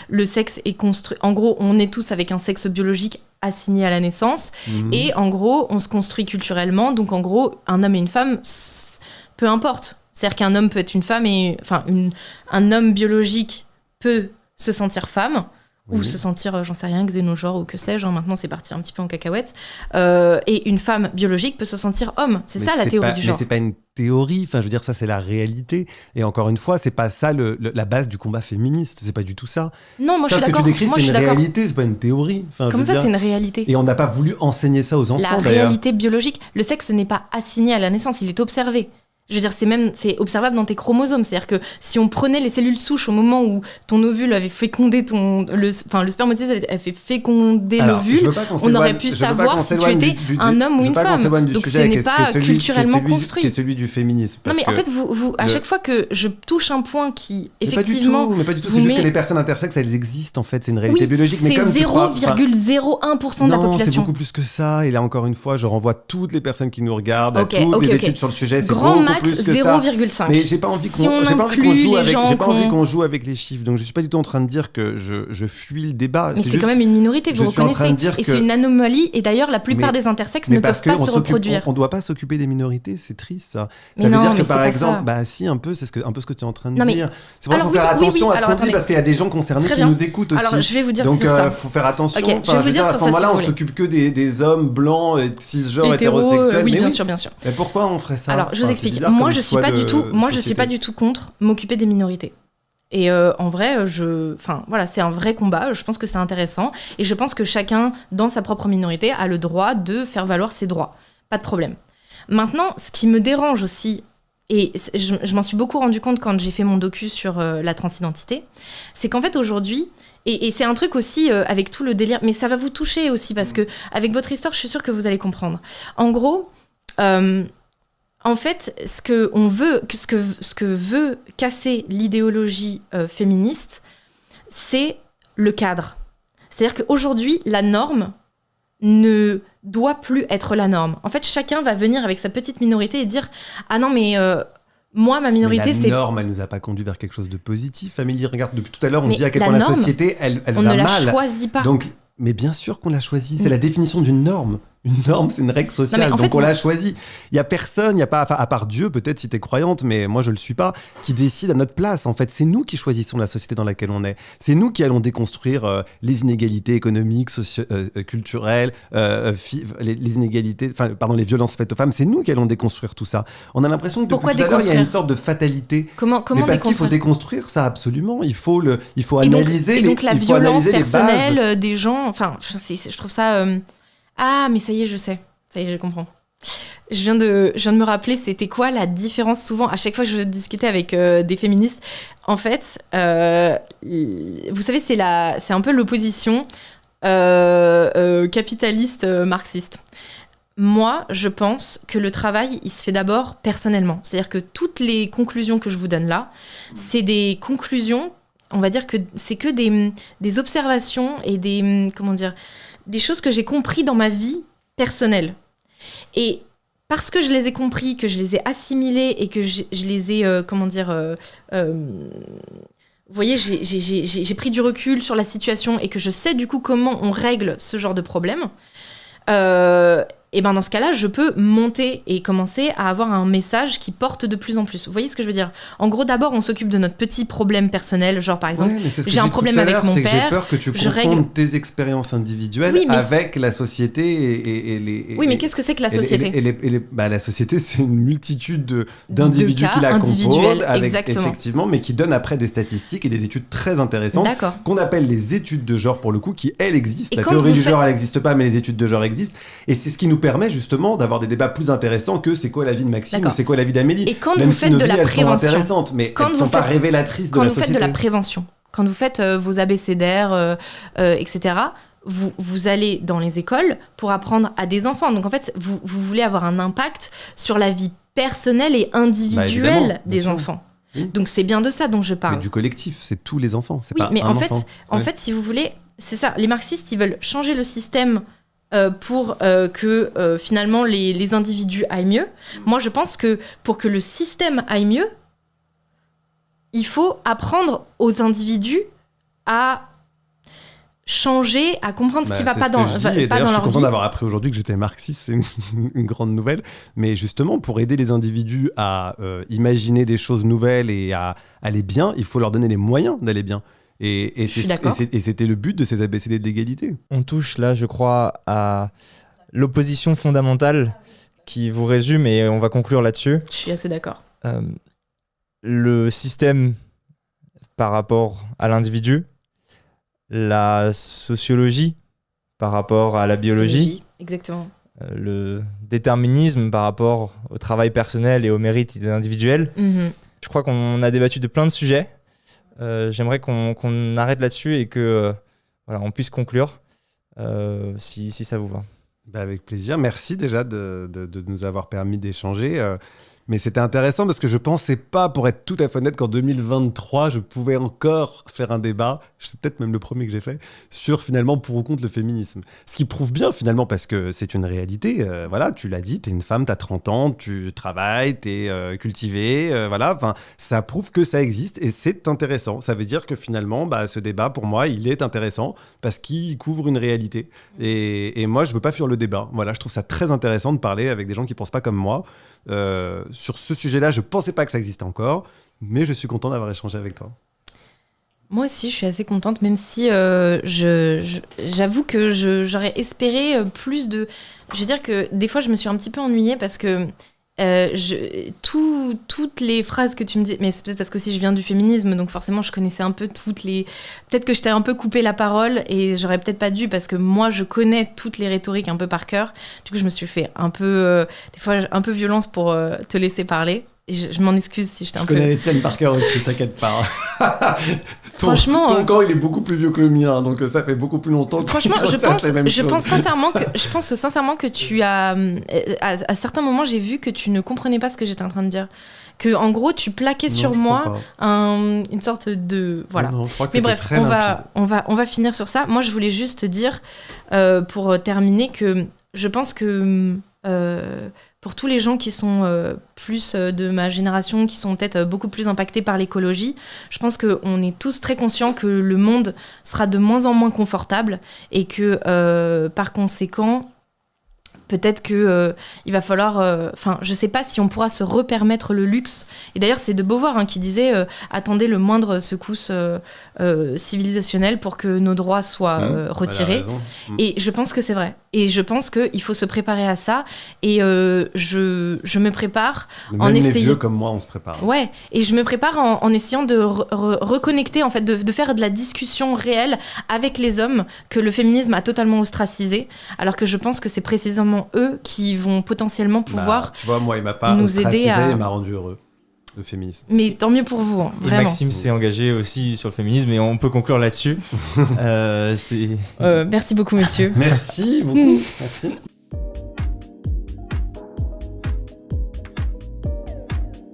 le sexe est construit... En gros, on est tous avec un sexe biologique assigné à la naissance. Et en gros, on se construit culturellement. Donc en gros, un homme et une femme, peu importe. C'est-à-dire qu'un homme peut être une femme et... Enfin, un homme biologique peut se sentir femme. ou se sentir, j'en sais rien, xénogenre ou que sais-je, maintenant c'est parti un petit peu en cacahuète, et une femme biologique peut se sentir homme. C'est ça la théorie du genre. Mais c'est pas une théorie, enfin je veux dire ça c'est la réalité. Et encore une fois, c'est pas ça la base du combat féministe, c'est pas du tout ça. Non, moi ça, je suis d'accord. Ce que tu décris, c'est une réalité, c'est pas une théorie. Enfin, comment ça, c'est une réalité? Et on n'a pas voulu enseigner ça aux enfants d'ailleurs. La réalité biologique, le sexe n'est pas assigné à la naissance, il est observé. Je veux dire, c'est observable dans tes chromosomes. C'est-à-dire que si on prenait les cellules souches au moment où ton ovule avait fécondé le spermatozoïde avait fait féconder l'ovule, on aurait pu savoir si tu étais un homme ou une femme. Donc ce n'est pas culturellement construit. C'est celui du féminisme. Non mais en fait, à chaque fois que je touche un point qui, effectivement... Mais pas du tout, c'est juste que les personnes intersexes, elles existent en fait, c'est une réalité biologique. C'est 0,01% de la population. Non, c'est beaucoup plus que ça. Et là, encore une fois, je renvoie toutes les personnes qui nous regardent à toutes les études sur le sujet. Grand max 0,5. Mais j'ai pas envie qu'on joue avec les chiffres. Donc je suis pas du tout en train de dire que je fuis le débat. Mais c'est quand même une minorité, vous reconnaissez. Et c'est une anomalie. Et d'ailleurs, la plupart des intersexes ne peuvent pas se reproduire. On doit pas s'occuper des minorités, c'est triste ça. Ça veut dire que par exemple, bah si un peu, c'est un peu ce que tu es en train de dire. C'est pour ça qu'il faut faire attention à ce qu'on dit parce qu'il y a des gens concernés qui nous écoutent aussi. Alors je vais vous dire sur ça. Donc il faut faire attention. Je vais vous dire sur ça. À ce moment-là, on s'occupe que des hommes blancs, cisgenres, hétérosexuels. Oui, bien sûr, bien sûr. Mais pourquoi on ferait ça? Alors je vous explique. Moi, je suis pas du tout contre m'occuper des minorités. Et en vrai, c'est un vrai combat. Je pense que c'est intéressant. Et je pense que chacun, dans sa propre minorité, a le droit de faire valoir ses droits. Pas de problème. Maintenant, ce qui me dérange aussi, et je m'en suis beaucoup rendu compte quand j'ai fait mon docu sur la transidentité, c'est qu'en fait, aujourd'hui, et c'est un truc aussi avec tout le délire, mais ça va vous toucher aussi, parce que avec votre histoire, je suis sûre que vous allez comprendre. En gros... en fait, ce que veut casser l'idéologie féministe, c'est le cadre. C'est-à-dire qu'aujourd'hui, la norme ne doit plus être la norme. En fait, chacun va venir avec sa petite minorité et dire « Ah non, mais moi, ma minorité, c'est... » La norme, elle nous a pas conduit vers quelque chose de positif. Amélie, regarde, depuis tout à l'heure, on dit à quel point la société, elle va mal. On ne la choisit pas. Donc, mais bien sûr qu'on l'a choisi. C'est la définition d'une norme. Une norme, c'est une règle sociale, donc on l'a choisi. Il y a personne, il y a pas, à part Dieu, peut-être si t'es croyante, mais moi je le suis pas, qui décide à notre place. En fait, c'est nous qui choisissons la société dans laquelle on est. C'est nous qui allons déconstruire les inégalités économiques, culturelles, les inégalités, les violences faites aux femmes. C'est nous qui allons déconstruire tout ça. On a l'impression que depuis tout à l'heure, il y a une sorte de fatalité. Comment mais parce qu'il faut déconstruire ça absolument. Il faut analyser et donc la violence personnelle des gens. Enfin, je trouve ça. Ah, mais ça y est, je sais. Ça y est, je comprends. Je viens de me rappeler, c'était quoi la différence souvent, à chaque fois que je discutais avec des féministes. En fait, vous savez, c'est un peu l'opposition capitaliste marxiste. Moi, je pense que le travail, il se fait d'abord personnellement. C'est-à-dire que toutes les conclusions que je vous donne là, c'est des conclusions, on va dire que c'est que des observations et des choses que j'ai compris dans ma vie personnelle. Et parce que je les ai compris, que je les ai assimilés et que je les ai, vous voyez, j'ai pris du recul sur la situation et que je sais du coup comment on règle ce genre de problème, et ben dans ce cas-là, je peux monter et commencer à avoir un message qui porte de plus en plus. Vous voyez ce que je veux dire ? En gros, d'abord, on s'occupe de notre petit problème personnel, genre par exemple, j'ai un problème avec mon père. J'ai peur que tu confondes tes expériences individuelles avec la société et les... Oui, mais qu'est-ce que c'est que la société ? La société, c'est une multitude d'individus qui la composent, effectivement, mais qui donnent après des statistiques et des études très intéressantes, qu'on appelle les études de genre pour le coup, qui elles existent. La théorie du genre, elle n'existe pas, mais les études de genre existent. Et c'est ce qui nous permet justement d'avoir des débats plus intéressants que c'est quoi la vie de Maxime ou c'est quoi la vie d'Amélie. Et quand vous faites de la prévention, elles sont intéressantes, mais elles ne sont pas révélatrices de la société. Quand vous faites de la prévention, quand vous faites vos abécédaires, etc., vous allez dans les écoles pour apprendre à des enfants. Donc en fait, vous voulez avoir un impact sur la vie personnelle et individuelle des enfants. Oui. Donc c'est bien de ça dont je parle. Mais du collectif, c'est tous les enfants. C'est oui, pas mais un enfant. En fait, si vous voulez, c'est ça. Les marxistes, ils veulent changer le système pour que finalement les individus aillent mieux. Moi, je pense que pour que le système aille mieux, il faut apprendre aux individus à changer, à comprendre ce qui va pas dans leur vie. Je suis content d'avoir appris aujourd'hui que j'étais marxiste, c'est une grande nouvelle. Mais justement, pour aider les individus à imaginer des choses nouvelles et à aller bien, il faut leur donner les moyens d'aller bien. Et Je suis d'accord. et c'était le but de ces ABCD de l'égalité. On touche là, je crois, à l'opposition fondamentale qui vous résume et on va conclure là-dessus. Je suis assez d'accord. Le système par rapport à l'individu, la sociologie par rapport à la biologie, Exactement. le déterminisme par rapport au travail personnel et au mérite individuel. Je crois qu'on a débattu de plein de sujets. J'aimerais qu'on arrête là-dessus et que voilà, on puisse conclure si ça vous va. Avec plaisir. Merci déjà de nous avoir permis d'échanger. Mais c'était intéressant parce que je pensais pas, pour être tout à fait honnête, qu'en 2023, je pouvais encore faire un débat, c'est peut-être même le premier que j'ai fait, sur finalement pour ou contre le féminisme. Ce qui prouve bien finalement, parce que c'est une réalité, voilà, tu l'as dit, t'es une femme, t'as 30 ans, tu travailles, t'es cultivée, voilà, enfin, ça prouve que ça existe et c'est intéressant. Ça veut dire que finalement, ce débat, pour moi, il est intéressant parce qu'il couvre une réalité. Et moi, je veux pas fuir le débat. Voilà, je trouve ça très intéressant de parler avec des gens qui pensent pas comme moi. Sur ce sujet-là, je pensais pas que ça existait encore, mais je suis content d'avoir échangé avec toi. Moi aussi, je suis assez contente, même si j'avoue que j'aurais espéré plus de... Je veux dire que des fois, je me suis un petit peu ennuyée parce que toutes les phrases que tu me dis, mais c'est peut-être parce que aussi je viens du féminisme, donc forcément je connaissais un peu toutes les... Peut-être que je t'ai un peu coupé la parole et j'aurais peut-être pas dû parce que moi je connais toutes les rhétoriques un peu par cœur. Du coup je me suis fait un peu, des fois un peu violence pour te laisser parler. Et je m'en excuse si je t'ai un peu... Je connais les tiennes par cœur aussi, t'inquiète pas. Franchement, ton camp il est beaucoup plus vieux que le mien, donc ça fait beaucoup plus longtemps que franchement, je pense sincèrement que tu as... À certains moments, j'ai vu que tu ne comprenais pas ce que j'étais en train de dire. Que, en gros, tu plaquais sur moi une sorte de... Voilà. Non, je crois que mais bref, très limpide. on va finir sur ça. Moi, je voulais juste te dire, pour terminer, que je pense que... pour tous les gens qui sont plus de ma génération, qui sont peut-être beaucoup plus impactés par l'écologie, je pense qu'on est tous très conscients que le monde sera de moins en moins confortable et que, par conséquent, peut-être qu'il va falloir... je sais pas si on pourra se repermettre le luxe. Et d'ailleurs, c'est de Beauvoir qui disait attendez le moindre secousse civilisationnelle pour que nos droits soient retirés. Et je pense que c'est vrai. Et je pense qu'il faut se préparer à ça. Et je me prépare en essayant... Même les vieux comme moi, on se prépare. Ouais, et je me prépare en essayant de reconnecter, en fait, de faire de la discussion réelle avec les hommes que le féminisme a totalement ostracisé, alors que je pense que c'est précisément eux qui vont potentiellement pouvoir tu vois, moi, il m'a pas nous ostracisé aider à... et m'a rendu heureux, le féminisme. Mais tant mieux pour vous, Et vraiment. Maxime s'est engagé aussi sur le féminisme et on peut conclure là-dessus. Merci beaucoup, messieurs. Merci beaucoup. Merci.